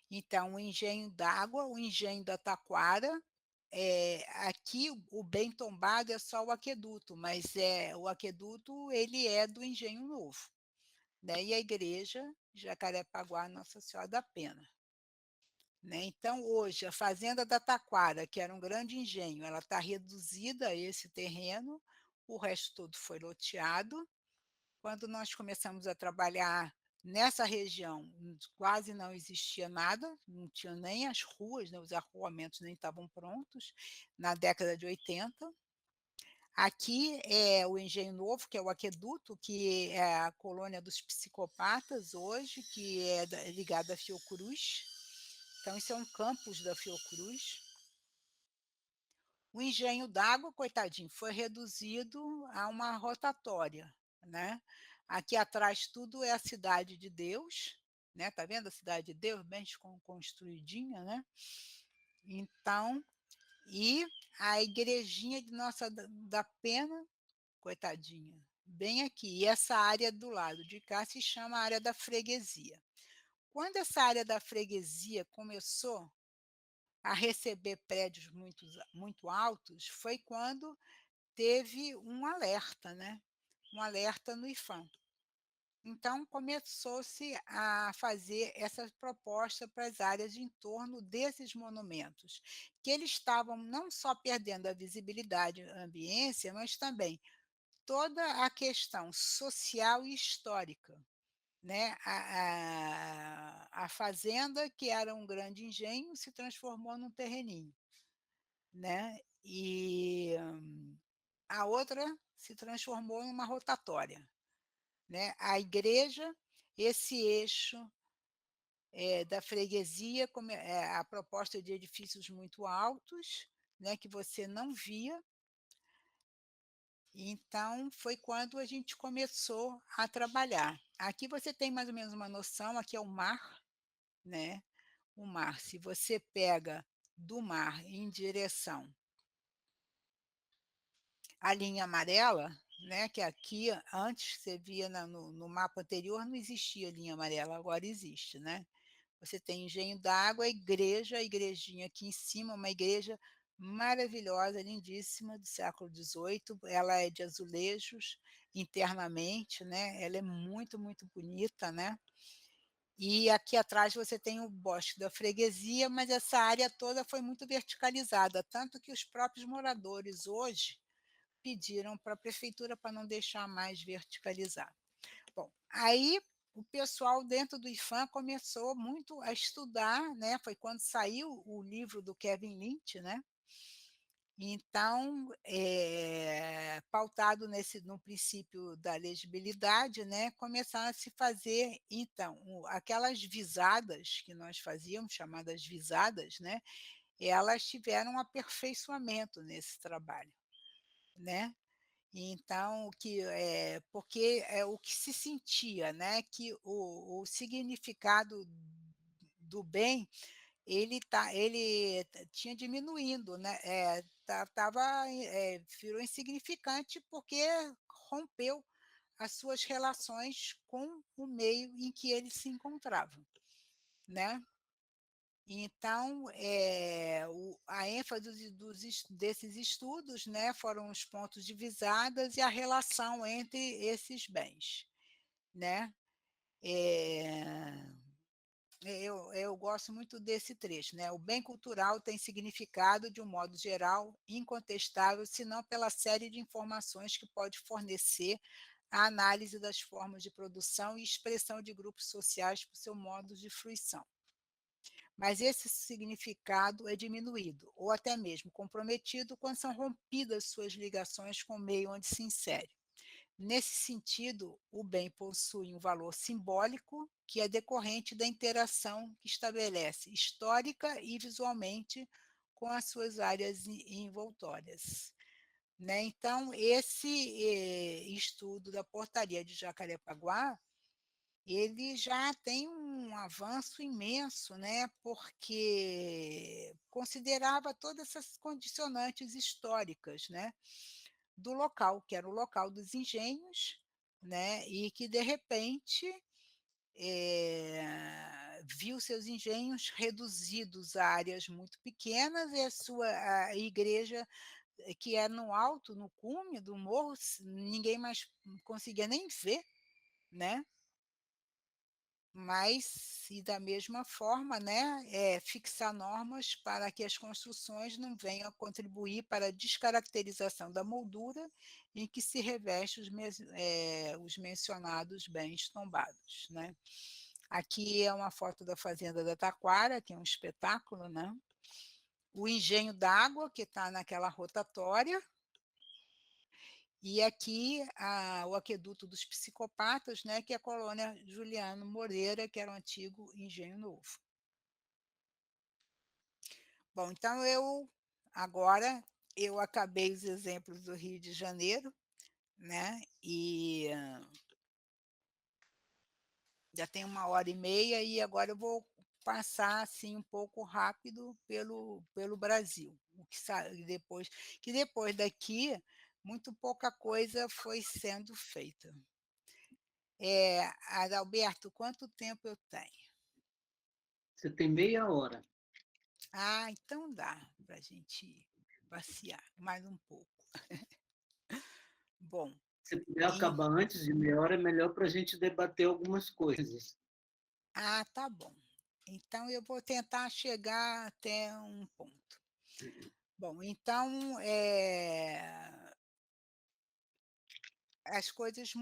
Então, o engenho d'água, o engenho da Taquara, aqui o bem tombado é só o aqueduto, mas o aqueduto ele é do Engenho Novo, né, e a igreja Jacarepaguá Nossa Senhora da Pena, né. Então hoje a fazenda da Taquara, que era um grande engenho, ela está reduzida a esse terreno, o resto todo foi loteado. Quando nós começamos a trabalhar nessa região, quase não existia nada, não tinha nem as ruas, né, os arruamentos nem estavam prontos, na década de 80. Aqui é o Engenho Novo, que é o aqueduto, que é a colônia dos psicopatas hoje, que é ligada à Fiocruz. Então isso é um campus da Fiocruz. O engenho d'água, coitadinho, foi reduzido a uma rotatória, né. Aqui atrás tudo é a Cidade de Deus, né, tá vendo a Cidade de Deus bem construidinha, né. Então, e a igrejinha de Nossa da Pena, coitadinha, bem aqui, e essa área do lado de cá se chama área da freguesia. Quando essa área da freguesia começou a receber prédios muito altos, foi quando teve um alerta, né, um alerta no IPHAN. Então começou-se a fazer essa proposta para as áreas em torno desses monumentos, que eles estavam não só perdendo a visibilidade e a ambiência, mas também toda a questão social e histórica, né. A fazenda, que era um grande engenho, se transformou num terreninho, né, e a outra se transformou em uma rotatória, né. A igreja, esse eixo, da freguesia, a proposta de edifícios muito altos, né, que você não via. Então, foi quando a gente começou a trabalhar. Aqui você tem mais ou menos uma noção, aqui é o mar, né, o mar, se você pega do mar em direção à linha amarela, né, que aqui antes você via no mapa anterior não existia linha amarela, agora existe, né. Você tem engenho d'água, a igrejinha aqui em cima, uma igreja maravilhosa, lindíssima, do século XVIII, ela é de azulejos internamente, né, ela é muito, muito bonita, né. E aqui atrás você tem o Bosque da Freguesia, mas essa área toda foi muito verticalizada, tanto que os próprios moradores hoje pediram para a prefeitura para não deixar mais verticalizar. Bom, aí o pessoal dentro do IPHAN começou muito a estudar, né, foi quando saiu o livro do Kevin Lynch, né, então, pautado no princípio da legibilidade, né, começaram a se fazer, então, aquelas visadas que nós fazíamos, chamadas visadas, né, elas tiveram um aperfeiçoamento nesse trabalho, né. Então, porque é o que se sentia, né, que o significado do bem, tinha diminuindo, né, virou insignificante, porque rompeu as suas relações com o meio em que ele se encontrava, né. Então, a ênfase desses estudos, né, foram os pontos de visadas e a relação entre esses bens, né. Eh, eu gosto muito desse trecho, né, "O bem cultural tem significado, de um modo geral, incontestável, senão pela série de informações que pode fornecer à análise das formas de produção e expressão de grupos sociais por seu modo de fruição. Mas esse significado é diminuído, ou até mesmo comprometido, quando são rompidas suas ligações com o meio onde se insere. Nesse sentido, o bem possui um valor simbólico que é decorrente da interação que estabelece histórica e visualmente com as suas áreas envoltórias. Né? Então, esse estudo da portaria de Jacarepaguá, ele já tem um avanço imenso, né, porque considerava todas essas condicionantes históricas, né, do local, que era o local dos engenhos, né, e que de repente, viu seus engenhos reduzidos a áreas muito pequenas e a igreja, que é no alto, no cume do morro, ninguém mais conseguia nem ver, né. Mas e da mesma forma, né, fixar normas para que as construções não venham a contribuir para a descaracterização da moldura em que se reveste os mencionados bens tombados, né. Aqui é uma foto da fazenda da Taquara, que é um espetáculo, né. O engenho d'água, que está naquela rotatória, e aqui o aqueduto dos psicopatas, né, que é a colônia Juliano Moreira, que era o antigo Engenho Novo. Bom, então agora eu acabei os exemplos do Rio de Janeiro, né, e já tem 1h30 e agora eu vou passar, assim, um pouco rápido pelo Brasil, o que depois daqui, muito pouca coisa foi sendo feita. Adalberto, quanto tempo eu tenho? Você tem meia hora. Ah, então dá para a gente passear mais um pouco. Bom, Se puder e acabar antes de meia hora, é melhor para a gente debater algumas coisas. tá bom. Então eu vou tentar chegar até um ponto. Bom, então, as coisas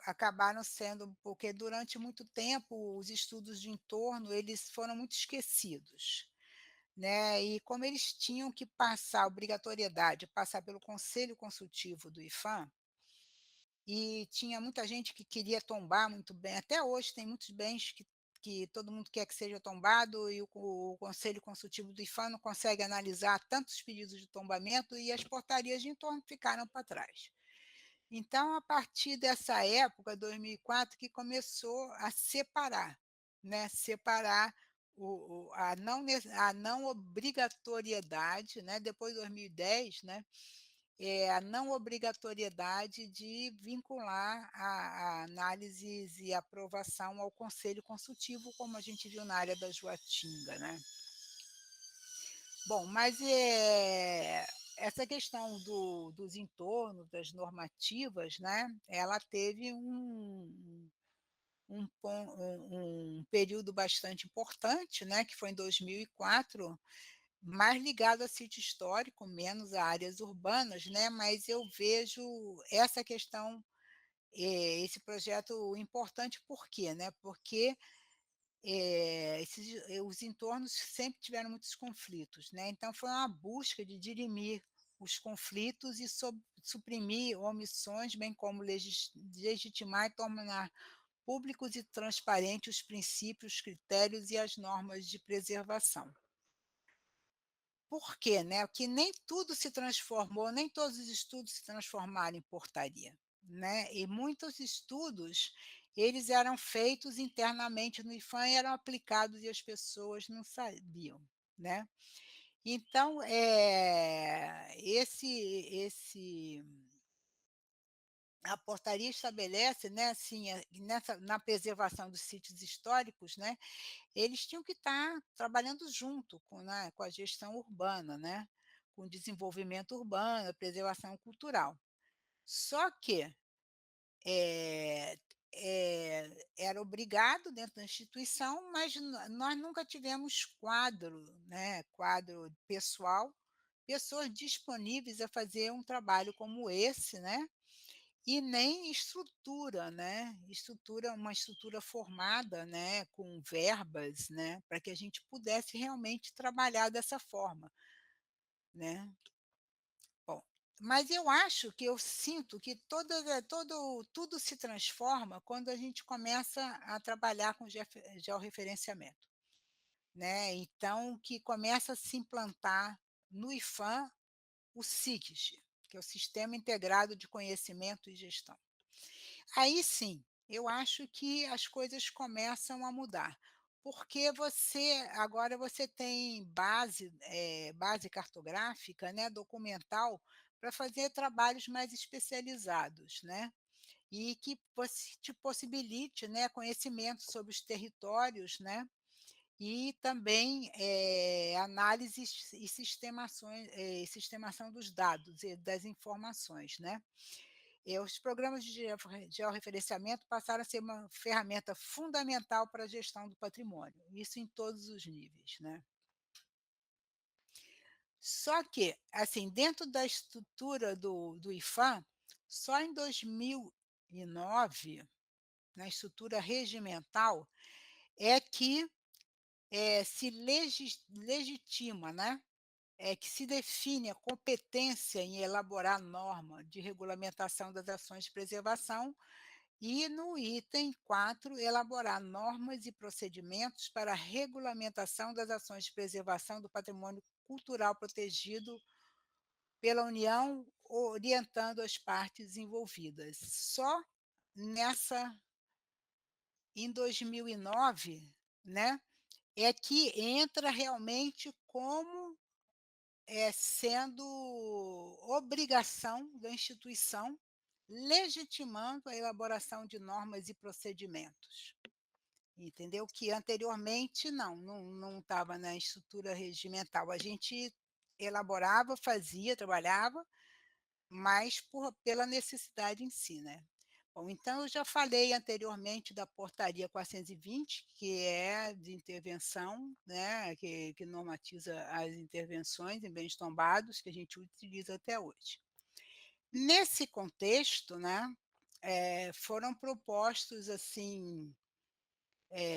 acabaram sendo porque durante muito tempo os estudos de entorno, eles foram muito esquecidos, né, e como eles tinham que passar obrigatoriedade, passar pelo conselho consultivo do IPHAN, e tinha muita gente que queria tombar muito bem, até hoje tem muitos bens que todo mundo quer que seja tombado e o conselho consultivo do IPHAN não consegue analisar tantos pedidos de tombamento e as portarias de entorno ficaram para trás. Então, a partir dessa época, 2004, que começou a separar, né, separar a não obrigatoriedade, né, depois de 2010, né, a não obrigatoriedade de vincular a análises e aprovação ao conselho consultivo, como a gente viu na área da Joatinga, né. Bom, mas, essa questão dos entornos, das normativas, né, ela teve um período bastante importante, né, que foi em 2004, mais ligado a sítio histórico, menos a áreas urbanas, né, mas eu vejo essa questão, esse projeto importante por quê, né, porque os entornos sempre tiveram muitos conflitos, né, então foi uma busca de dirimir os conflitos e suprimir omissões, bem como legitimar e tornar públicos e transparentes os princípios, critérios e as normas de preservação. Por quê, né? Porque nem tudo se transformou, nem todos os estudos se transformaram em portaria, né, e muitos estudos, eles eram feitos internamente no IPHAN e eram aplicados e as pessoas não sabiam, né. Então, a portaria estabelece, né, assim, na preservação dos sítios históricos, né, eles tinham que estar trabalhando junto com a gestão urbana, né, com o desenvolvimento urbano, a preservação cultural. Só que, eh era obrigado dentro da instituição, mas nós nunca tivemos quadro, né, quadro pessoal, pessoas disponíveis a fazer um trabalho como esse, né, e nem estrutura, né, uma estrutura formada, né, com verbas, né, para que a gente pudesse realmente trabalhar dessa forma, né. Bom, mas eu sinto que tudo se transforma quando a gente começa a trabalhar com georreferenciamento, né, então que começa a se implantar no IPHAN o SIGIS, que é o Sistema Integrado de Conhecimento e Gestão. Aí sim, eu acho que as coisas começam a mudar, porque agora você tem base cartográfica, né, documental, para fazer trabalhos mais especializados, né, e que te possibilite, né, conhecimento sobre os territórios, né, e também, análises e sistemação dos dados e das informações, né. Os programas de georreferenciamento passaram a ser uma ferramenta fundamental para a gestão do patrimônio, isso em todos os níveis, né. Só que, assim, dentro da estrutura do IPHAN, só em 2009, na estrutura regimental, é que, se legitima, né, que se define a competência em elaborar norma de regulamentação das ações de preservação e, no item 4, elaborar normas e procedimentos para a regulamentação das ações de preservação do patrimônio cultural protegido pela União, orientando as partes envolvidas. Só nessa em 2009, né, é que entra realmente como, sendo obrigação da instituição, legitimando a elaboração de normas e procedimentos, entendeu? Que anteriormente não estava na estrutura regimental. A gente elaborava, fazia, trabalhava, mas pela necessidade em si, né. Bom, então eu já falei anteriormente da Portaria 420, que é de intervenção, né, que normatiza as intervenções em bens tombados, que a gente utiliza até hoje. Nesse contexto, né, foram propostos, assim,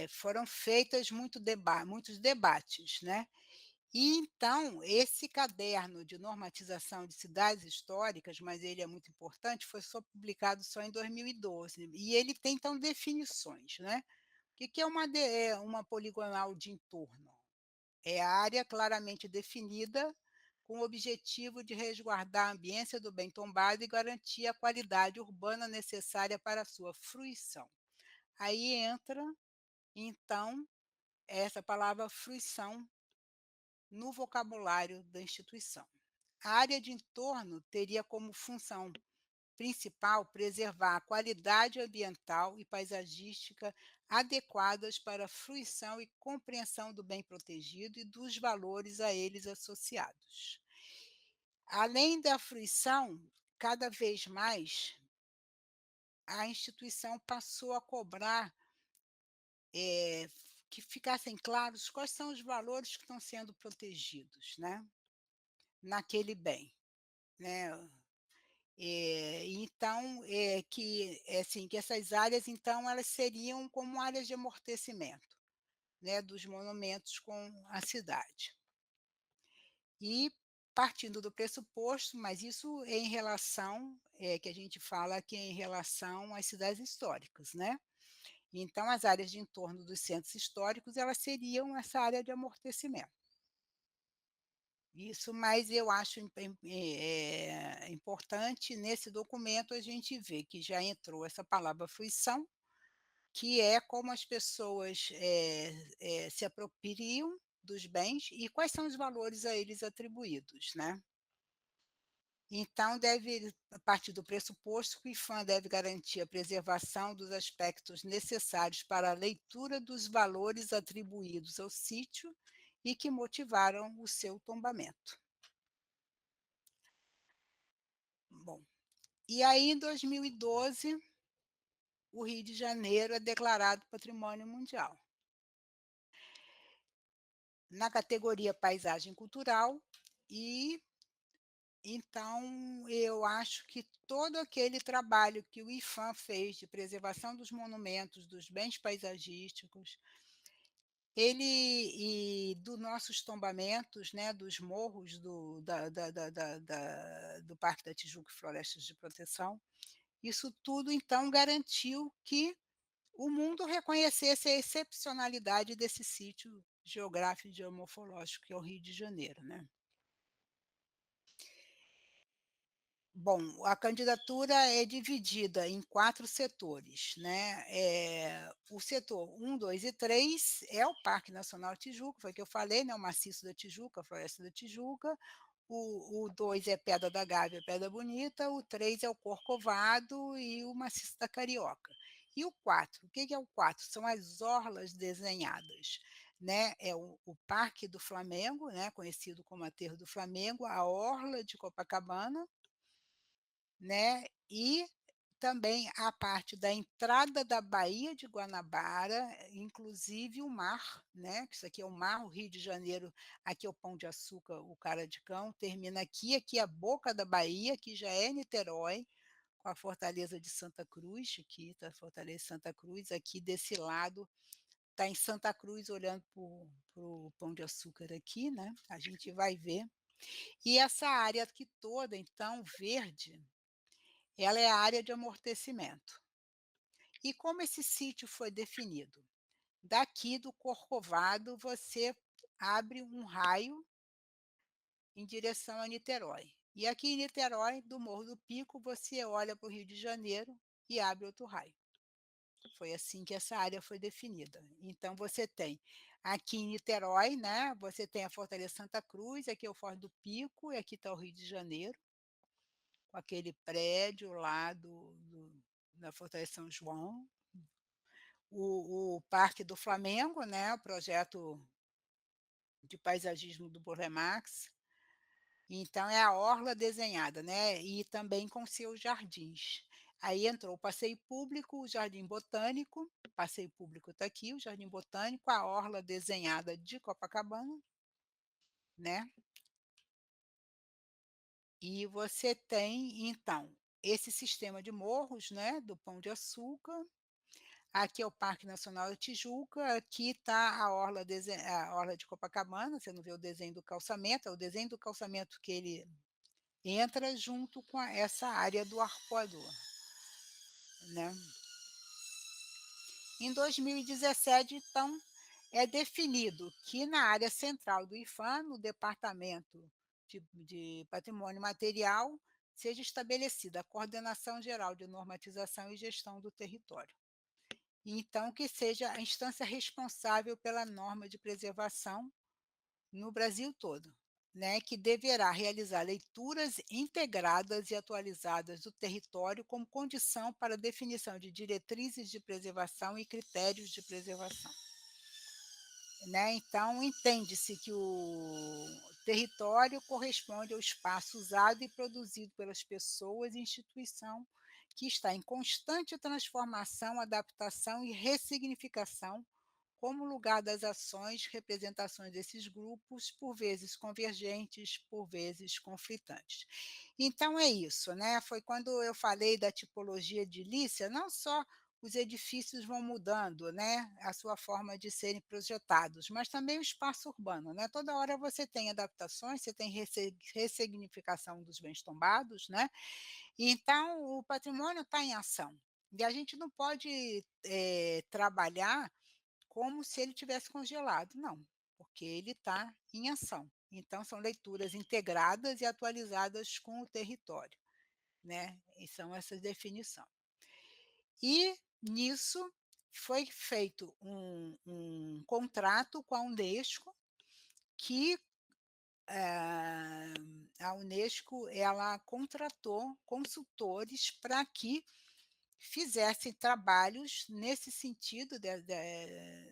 foram feitas muitos debates, né. E então, esse caderno de normatização de cidades históricas, mas ele é muito importante, foi só publicado só em 2012, e ele tem então definições, né. O que que é uma poligonal de entorno? É a área claramente definida com o objetivo de resguardar a ambiência do bem tombado e garantir a qualidade urbana necessária para a sua fruição. Aí entra, então, essa palavra fruição no vocabulário da instituição. A área de entorno teria como função principal preservar a qualidade ambiental e paisagística adequadas para a fruição e compreensão do bem protegido e dos valores a eles associados. Além da fruição, cada vez mais a instituição passou a cobrar, que ficassem claros quais são os valores que estão sendo protegidos, né, naquele bem, né. Então, que essas áreas, então, elas seriam como áreas de amortecimento, né, dos monumentos com a cidade. E partindo do pressuposto, mas isso em relação, que a gente fala que é em relação às cidades históricas, né. Então as áreas de entorno dos centros históricos, elas seriam essa área de amortecimento. Isso, mas eu acho importante nesse documento a gente ver que já entrou essa palavra fruição, que é como as pessoas, se apropriam dos bens e quais são os valores a eles atribuídos, né. Então deve partir do pressuposto que o IPHAN deve garantir a preservação dos aspectos necessários para a leitura dos valores atribuídos ao sítio e que motivaram o seu tombamento. Bom, e aí em 2012, o Rio de Janeiro é declarado Patrimônio Mundial. Na categoria Paisagem Cultural, e então eu acho que todo aquele trabalho que o IPHAN fez de preservação dos monumentos, dos bens paisagísticos, ele e dos nossos tombamentos, né, dos morros do Parque da Tijuca e Florestas de Proteção, isso tudo então garantiu que o mundo reconhecesse a excepcionalidade desse sítio geográfico e geomorfológico que é o Rio de Janeiro, né. Bom, a candidatura é dividida em 4 setores, né, o setor 1, 2 e 3 é o Parque Nacional Tijuca, foi o que eu falei, né, o Maciço da Tijuca, a Floresta da Tijuca, o 2 é Pedra da Gávea, Pedra Bonita, o 3 é o Corcovado e o Maciço da Carioca. E o 4, o que que é o 4? São as orlas desenhadas, né, é o Parque do Flamengo, né, conhecido como Aterro do Flamengo, a orla de Copacabana, né, e também a parte da entrada da Baía de Guanabara, inclusive o mar, né, que isso aqui é o mar, o Rio de Janeiro, aqui é o Pão de Açúcar, o Cara de Cão, termina aqui é a boca da Bahia, que já é Niterói, com a Fortaleza de Santa Cruz, aqui está a Fortaleza de Santa Cruz, aqui desse lado está em Santa Cruz, olhando para o Pão de Açúcar aqui, né, a gente vai ver. E essa área aqui toda, então, verde, ela é a área de amortecimento. E como esse sítio foi definido? Daqui do Corcovado, você abre um raio em direção a Niterói. E aqui em Niterói, do Morro do Pico, você olha para o Rio de Janeiro e abre outro raio. Foi assim que essa área foi definida. Então você tem aqui em Niterói, né, você tem a Fortaleza Santa Cruz, aqui é o Forte do Pico e aqui está o Rio de Janeiro, com aquele prédio lá da Fortaleza São João. O Parque do Flamengo, né, o projeto de paisagismo do Burle Marx. Então é a orla desenhada, né, e também com seus jardins. Aí entrou o passeio público, o jardim botânico, o passeio público está aqui, o jardim botânico, a orla desenhada de Copacabana, né. E você tem então esse sistema de morros, né, do Pão de Açúcar. Aqui é o Parque Nacional da Tijuca, aqui está a orla de Copacabana, você não vê o desenho do calçamento, é o desenho do calçamento que ele entra junto com essa área do arpoador, né. Em 2017, então, é definido que na área central do IPHAN, no Departamento de Patrimônio Material, seja estabelecida a Coordenação Geral de Normatização e Gestão do Território. E então que seja a instância responsável pela norma de preservação no Brasil todo, né, que deverá realizar leituras integradas e atualizadas do território como condição para a definição de diretrizes de preservação e critérios de preservação. Né, então, entende-se que o território corresponde ao espaço usado e produzido pelas pessoas e instituição que está em constante transformação, adaptação e ressignificação como lugar das ações, representações desses grupos, por vezes convergentes, por vezes conflitantes. Então é isso, né, foi quando eu falei da tipologia edilícia, não só os edifícios vão mudando, né, a sua forma de serem projetados, mas também o espaço urbano, né, toda hora você tem adaptações, você tem ressignificação dos bens tombados, né, então o patrimônio está em ação. E a gente não pode, trabalhar como se ele tivesse congelado, não, porque ele está em ação. Então são leituras integradas e atualizadas com o território, né, e são essa definição. E nisso foi feito um contrato com a Unesco que, a Unesco ela contratou consultores para que fizessem trabalhos nesse sentido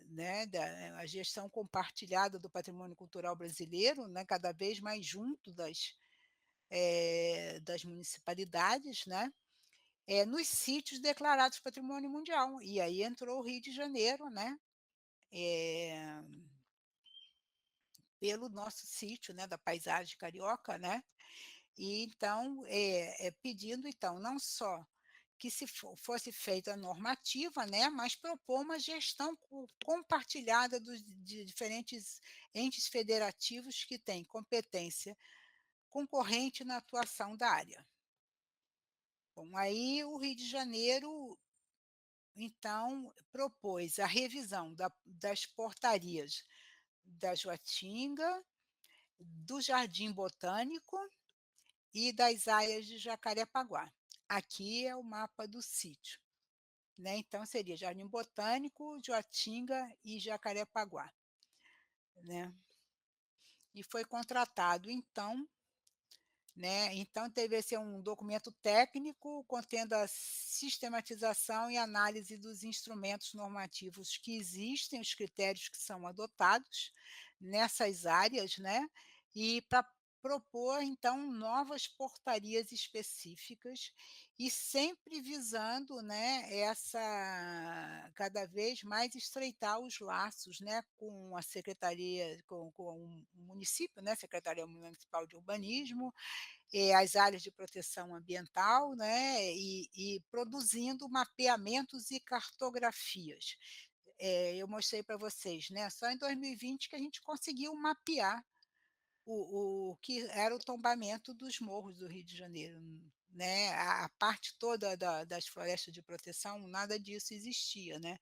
né, da a gestão compartilhada do patrimônio cultural brasileiro, né, cada vez mais junto das municipalidades, né, nos sítios declarados patrimônio mundial. E aí entrou o Rio de Janeiro, né, eh, pelo nosso sítio, né, da paisagem carioca, né, e então, pedindo então não só que se fosse feita a normativa, né, mas propor uma gestão compartilhada de diferentes entes federativos que têm competência concorrente na atuação da área. Bom, aí o Rio de Janeiro, então, propôs a revisão das portarias da Joatinga, do Jardim Botânico e das áreas de Jacarepaguá. Aqui é o mapa do sítio, né, então seria Jardim Botânico, Joatinga e Jacarepaguá, né. E foi contratado então, né, então teve esse um documento técnico contendo a sistematização e análise dos instrumentos normativos que existem, os critérios que são adotados nessas áreas, né, e para propor então novas portarias específicas e sempre visando, né, essa cada vez mais estreitar os laços, né, com a secretaria com o município, né, Secretaria Municipal de Urbanismo, as áreas de proteção ambiental, né, e produzindo mapeamentos e cartografias. Eu mostrei para vocês, né, só em 2020 que a gente conseguiu mapear o que era o tombamento dos morros do Rio de Janeiro, né, a parte toda das florestas de proteção, nada disso existia, né.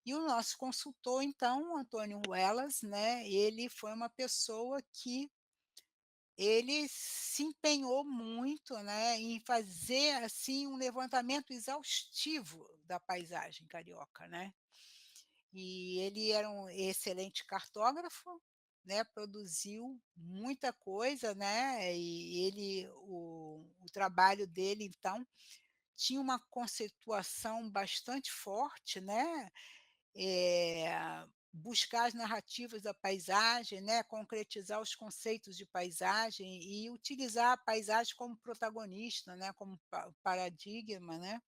E o nosso consultor então, Antônio Ruelas, né, ele foi uma pessoa que ele se empenhou muito, né, em fazer, assim, um levantamento exaustivo da paisagem carioca, né. E ele era um excelente cartógrafo, né, produziu muita coisa, né, e o trabalho dele, então, tinha uma conceituação bastante forte, né, buscar as narrativas da paisagem, né, concretizar os conceitos de paisagem e utilizar a paisagem como protagonista, né, como paradigma, né.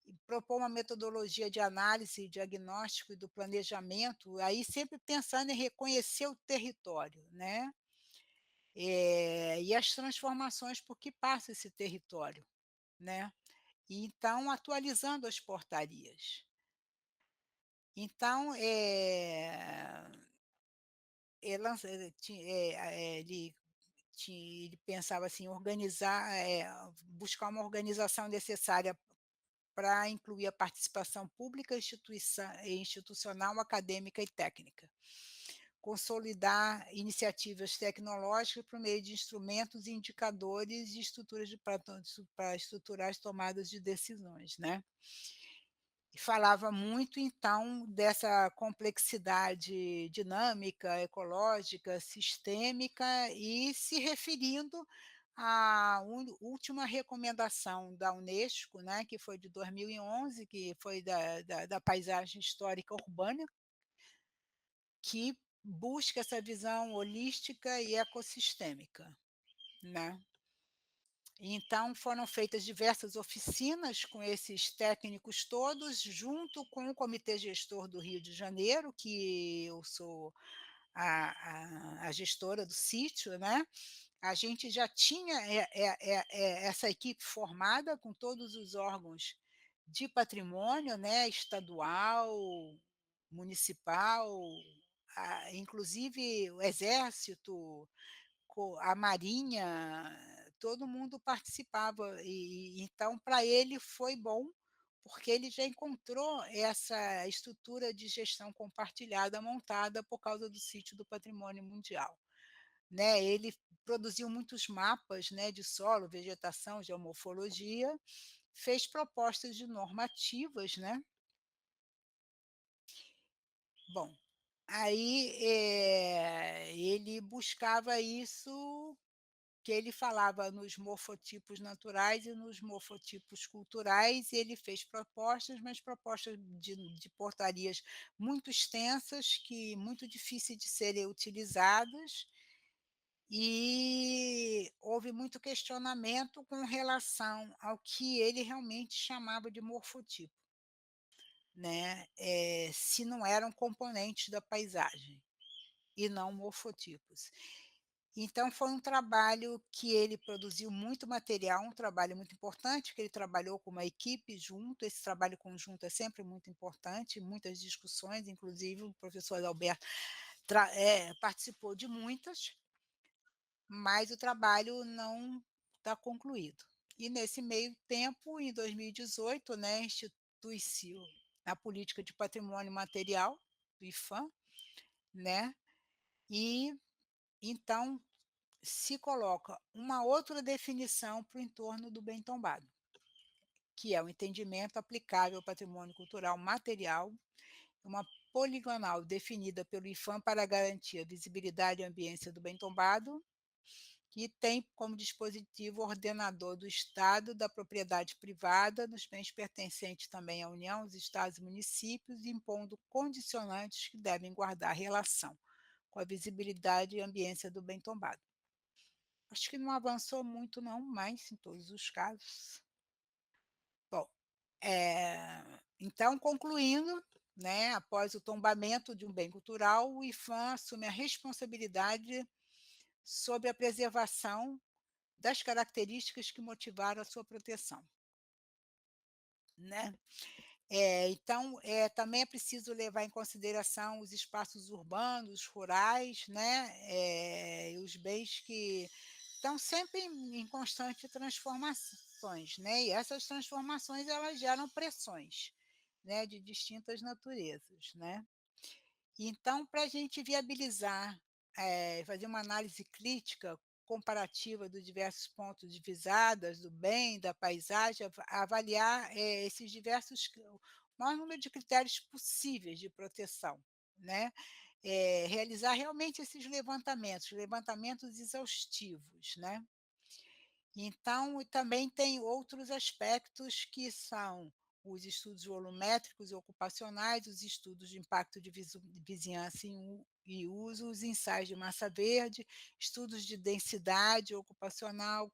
E propor uma metodologia de análise, diagnóstico e do planejamento, aí sempre pensando em reconhecer o território, né, e as transformações por que passa esse território, né. E então atualizando as portarias. Então, ele ele pensava assim, organizar, buscar uma organização necessária para incluir a participação pública, institucional, acadêmica e técnica. Consolidar iniciativas tecnológicas por meio de instrumentos, indicadores e estruturas para estruturar as tomadas de decisões, né. E falava muito, então, dessa complexidade dinâmica, ecológica, sistêmica e se referindo à última recomendação da Unesco, né, que foi de 2011, que foi da paisagem histórica urbana, que busca essa visão holística e ecossistêmica, né. Então foram feitas diversas oficinas com esses técnicos todos, junto com o comitê gestor do Rio de Janeiro, que eu sou a gestora do sítio, né. A gente já tinha, essa equipe formada com todos os órgãos de patrimônio, né, estadual, municipal, inclusive o exército, a marinha, todo mundo participava e então para ele foi bom, porque ele já encontrou essa estrutura de gestão compartilhada montada por causa do sítio do patrimônio mundial, né. Ele produziu muitos mapas, né, de solo, vegetação, geomorfologia, fez propostas de normativas, né. Bom, aí, ele buscava isso que ele falava nos morfotipos naturais e nos morfotipos culturais, e ele fez propostas, mas propostas de portarias muito extensas, que muito difíceis de serem utilizadas, e houve muito questionamento com relação ao que ele realmente chamava de morfotipo, né, se não eram componentes da paisagem, e não morfotipos. Então foi um trabalho que ele produziu muito material, um trabalho muito importante, que ele trabalhou com uma equipe junto, esse trabalho conjunto é sempre muito importante, muitas discussões, inclusive o professor Alberto participou de muitas, mas o trabalho não está concluído. E nesse meio tempo, em 2018, né, institui-se a política de patrimônio material, do IPHAN, né, e então se coloca uma outra definição para o entorno do bem tombado, que é o entendimento aplicável ao patrimônio cultural material, uma poligonal definida pelo IPHAN para garantir a visibilidade e ambiência do bem tombado, que tem como dispositivo ordenador do Estado, da propriedade privada, nos bens pertencentes também à União, os Estados e municípios, impondo condicionantes que devem guardar relação com a visibilidade e ambiência do bem tombado. Acho que não avançou muito não, mas em todos os casos. Bom, então concluindo, né, após o tombamento de um bem cultural, o IPHAN assume a responsabilidade sobre a preservação das características que motivaram a sua proteção, né. Então, também é preciso levar em consideração os espaços urbanos, rurais, né, e os bens que estão sempre em constante transformações, né, e essas transformações elas geram pressões, né, de distintas naturezas, né. Então, para a gente viabilizar, fazer uma análise crítica comparativa dos diversos pontos de visadas, do bem, da paisagem, avaliar esses diversos, o maior número de critérios possíveis de proteção, né? Realizar realmente esses levantamentos exaustivos, né? Então, e também tem outros aspectos que são os estudos volumétricos e ocupacionais, os estudos de impacto de vizinhança e uso, os ensaios de massa verde, estudos de densidade ocupacional,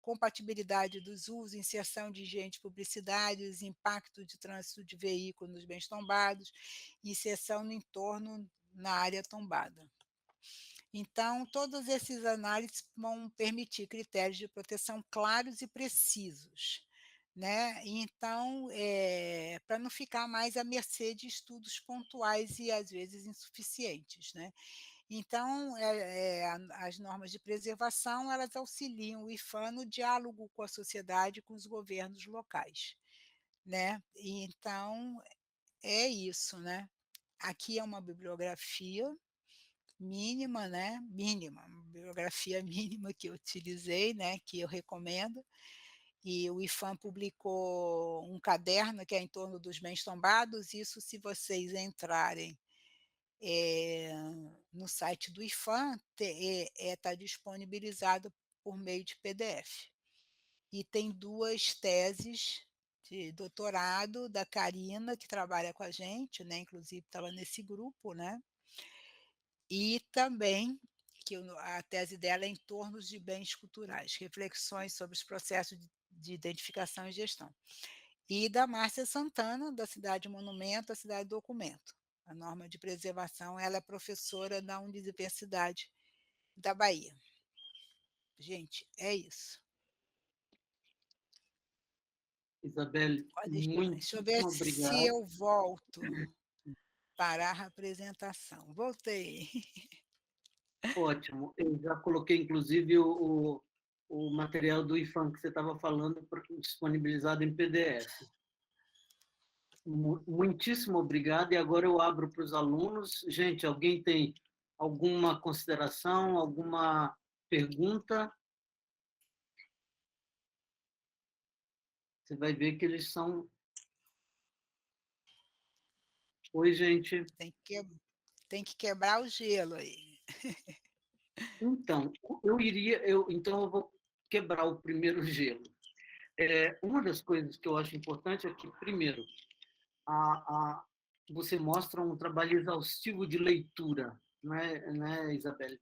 compatibilidade dos usos, inserção de higiene de publicidade, os impactos de trânsito de veículos nos bens tombados, inserção no entorno na área tombada. Então, todas essas análises vão permitir critérios de proteção claros e precisos, né? Então, para não ficar mais à mercê de estudos pontuais e, às vezes, insuficientes, né? Então, as normas de preservação, elas auxiliam o IFAM no diálogo com a sociedade e com os governos locais, né? E então, é isso, né? Aqui é uma bibliografia mínima, né, mínima, uma bibliografia mínima que eu utilizei, né, que eu recomendo, e o IFAM publicou um caderno que é em torno dos bens tombados, isso se vocês entrarem no site do IFAM, está disponibilizado por meio de PDF. E tem 2 teses de doutorado da Karina, que trabalha com a gente, né, inclusive estava nesse grupo, né, e também, a tese dela é em torno de bens culturais, reflexões sobre os processos de identificação e gestão. E da Márcia Santana, da Cidade Monumento à Cidade Documento. A norma de preservação, ela é professora da Universidade da Bahia. Gente, é isso. Isabelle, Deixa eu ver muitíssimo se obrigado. eu volto para a apresentação. Voltei. Ótimo. Eu já coloquei, inclusive, o material do IFAM que você estava falando disponibilizado em PDF. Muitíssimo obrigado. E agora eu abro para os alunos. Gente, alguém tem alguma consideração, alguma pergunta? Você vai ver que eles são. Oi, gente. Tem que quebrar o gelo aí. Então, então eu vou quebrar o primeiro gelo. Uma das coisas que eu acho importante é que, primeiro, você mostra um trabalho exaustivo de leitura, né, Isabelle?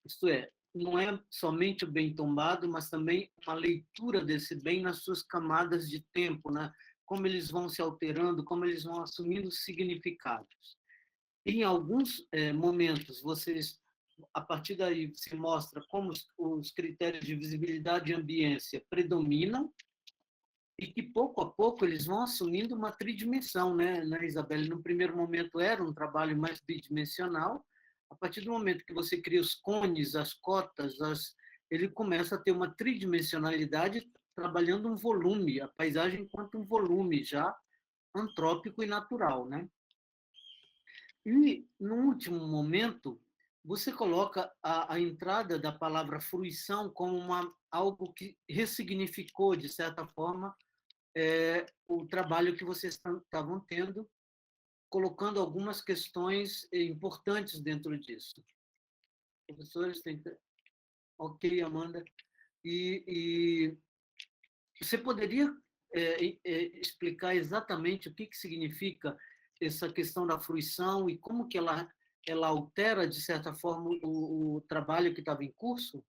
Isto é, não é somente o bem tombado, mas também uma leitura desse bem nas suas camadas de tempo, né? Como eles vão se alterando, como eles vão assumindo significados. Em alguns momentos, vocês, a partir daí, se mostra como os critérios de visibilidade e ambiência predominam, e que pouco a pouco eles vão assumindo uma tridimensão, né, Isabelle? No primeiro momento era um trabalho mais bidimensional, a partir do momento que você cria os cones, as cotas, ele começa a ter uma tridimensionalidade trabalhando um volume, a paisagem enquanto um volume já antrópico e natural, né? E, no último momento, você coloca a entrada da palavra fruição como algo que ressignificou, de certa forma, o trabalho que vocês estavam tendo, colocando algumas questões importantes dentro disso. Professores, ok, Amanda. E você poderia explicar exatamente o que significa essa questão da fruição e como que ela altera, de certa forma, o trabalho que estava em curso?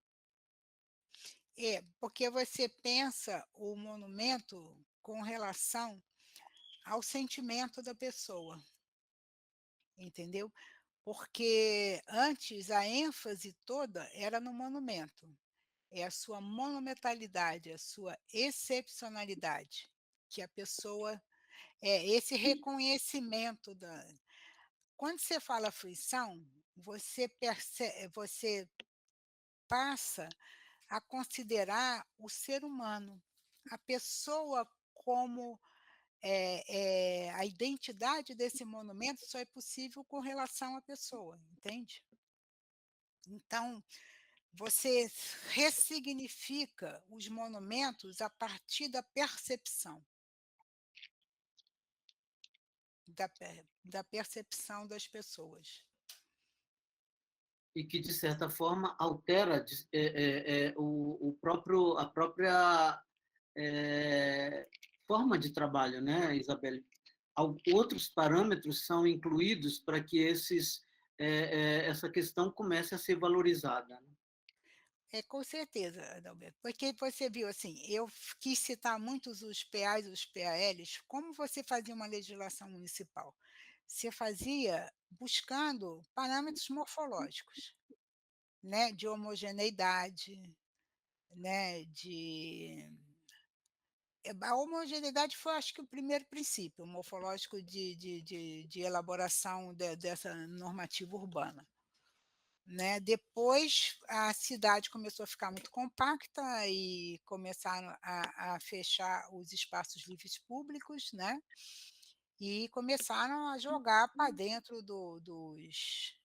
Porque você pensa o monumento com relação ao sentimento da pessoa, entendeu? Porque antes a ênfase toda era no monumento, é a sua monumentalidade, a sua excepcionalidade, que a pessoa esse reconhecimento da. Quando você fala fruição, você passa a considerar o ser humano, a pessoa como a identidade desse monumento só é possível com relação à pessoa, entende? Então, você ressignifica os monumentos a partir da percepção, da percepção das pessoas. E que, de certa forma, altera a própria forma de trabalho, né, Isabelle? Outros parâmetros são incluídos para que essa questão comece a ser valorizada. Né? Com certeza, Adalberto, porque você viu, assim, eu quis citar muitos os PAs e os PALs, como você fazia uma legislação municipal? Você fazia buscando parâmetros morfológicos, né, de homogeneidade, né, a homogeneidade foi, acho que, o primeiro princípio morfológico de elaboração dessa normativa urbana. Né? Depois, a cidade começou a ficar muito compacta e começaram a fechar os espaços livres públicos, né? E começaram a jogar para dentro dos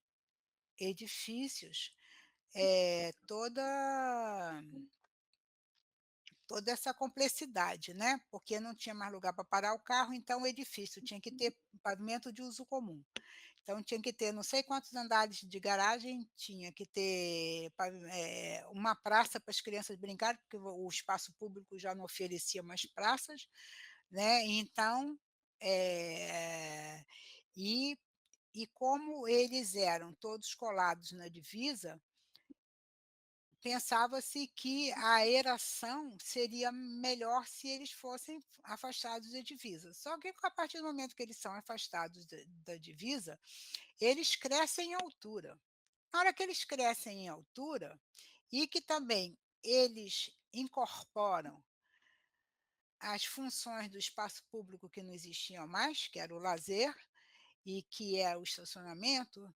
edifícios toda essa complexidade, né? Porque não tinha mais lugar para parar o carro, então o edifício tinha que ter pavimento de uso comum. Então tinha que ter não sei quantos andares de garagem, tinha que ter uma praça para as crianças brincarem, porque o espaço público já não oferecia mais praças, né? Então, e, e como eles eram todos colados na divisa, pensava-se que a aeração seria melhor se eles fossem afastados da divisa. Só que a partir do momento que eles são afastados da divisa, eles crescem em altura. Na hora que eles crescem em altura, e que também eles incorporam as funções do espaço público que não existiam mais, que era o lazer, e que é o estacionamento,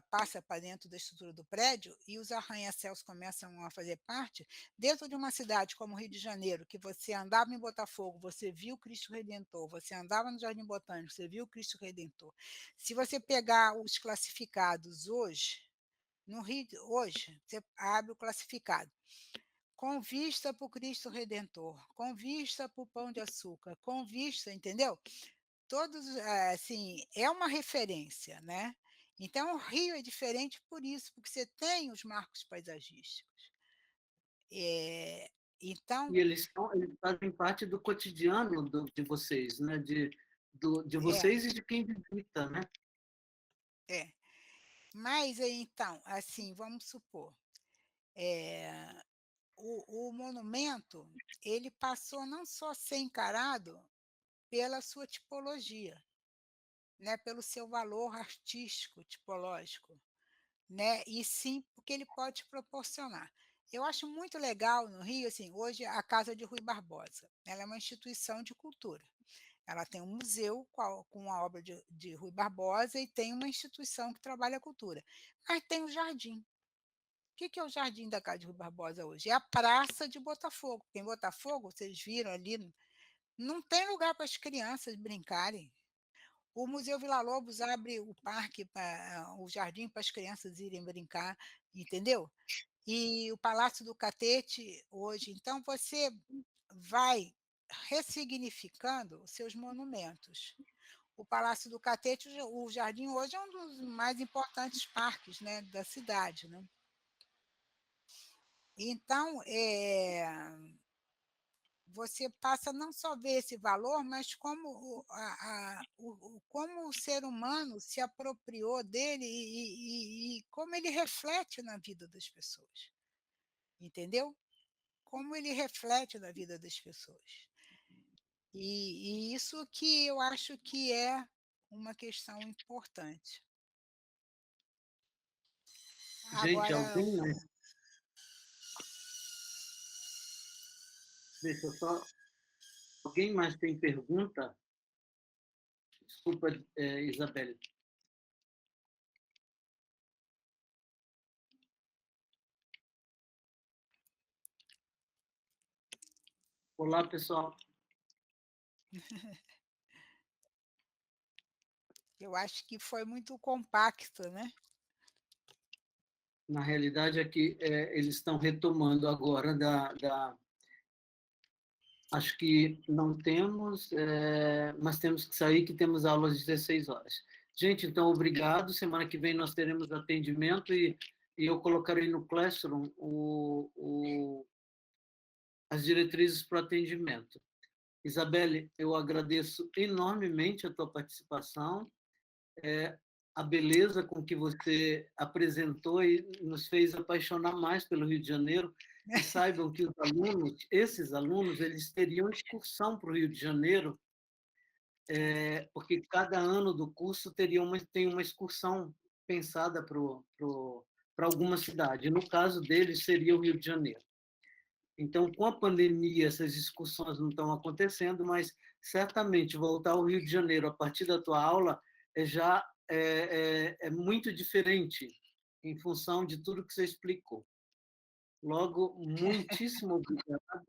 passa para dentro da estrutura do prédio, e os arranha-céus começam a fazer parte, dentro de uma cidade como o Rio de Janeiro, que você andava em Botafogo, você viu o Cristo Redentor, você andava no Jardim Botânico, você viu o Cristo Redentor. Se você pegar os classificados hoje, no Rio, hoje, você abre o classificado, com vista para o Cristo Redentor, com vista para o Pão de Açúcar, com vista, entendeu? Todos, assim, é uma referência, né. Então o Rio é diferente por isso, porque você tem os marcos paisagísticos. Então E eles fazem parte do cotidiano de vocês, né? De é, vocês e de quem visita, né? é. Mas aí então, assim, vamos supor, eh, o monumento, ele passou não só a ser encarado pela sua tipologia, né, pelo seu valor artístico, tipológico, né, e sim porque ele pode proporcionar. Eu acho muito legal no Rio, assim, hoje a Casa de Rui Barbosa, ela é uma instituição de cultura. Ela tem um museu com a obra de Rui Barbosa e tem uma instituição que trabalha a cultura. Mas tem o jardim. O que é o jardim da Casa de Rui Barbosa hoje? É a praça de Botafogo. Em Botafogo, vocês viram ali, não tem lugar para as crianças brincarem. O Museu Villa-Lobos abre o parque, o jardim para as crianças irem brincar, entendeu? E o Palácio do Catete hoje, então você vai ressignificando os seus monumentos. O Palácio do Catete, o jardim hoje é um dos mais importantes parques, né, da cidade, né. Então, você passa não só ver esse valor, mas como como o ser humano se apropriou dele e como ele reflete na vida das pessoas, entendeu? Como ele reflete na vida das pessoas. E isso que eu acho que é uma questão importante. Gente, Agora deixa eu só, alguém mais tem pergunta? Desculpa, Isabelle. Olá, pessoal. eu acho que foi muito compacto, né? Na realidade, é que eles estão retomando agora acho que não temos, mas temos que sair, que temos aulas às 16 horas. Gente, então, obrigado. Semana que vem nós teremos atendimento e eu colocarei no Classroom as diretrizes para o atendimento. Isabelle, eu agradeço enormemente a tua participação, a beleza com que você apresentou e nos fez apaixonar mais pelo Rio de Janeiro. E saibam que os alunos, esses alunos, eles teriam excursão para o Rio de Janeiro, porque cada ano do curso tem uma excursão pensada para alguma cidade. No caso deles, seria o Rio de Janeiro. Então, com a pandemia, essas excursões não estão acontecendo, mas certamente voltar ao Rio de Janeiro a partir da tua aula já é muito diferente em função de tudo que você explicou. Logo, muitíssimo obrigado.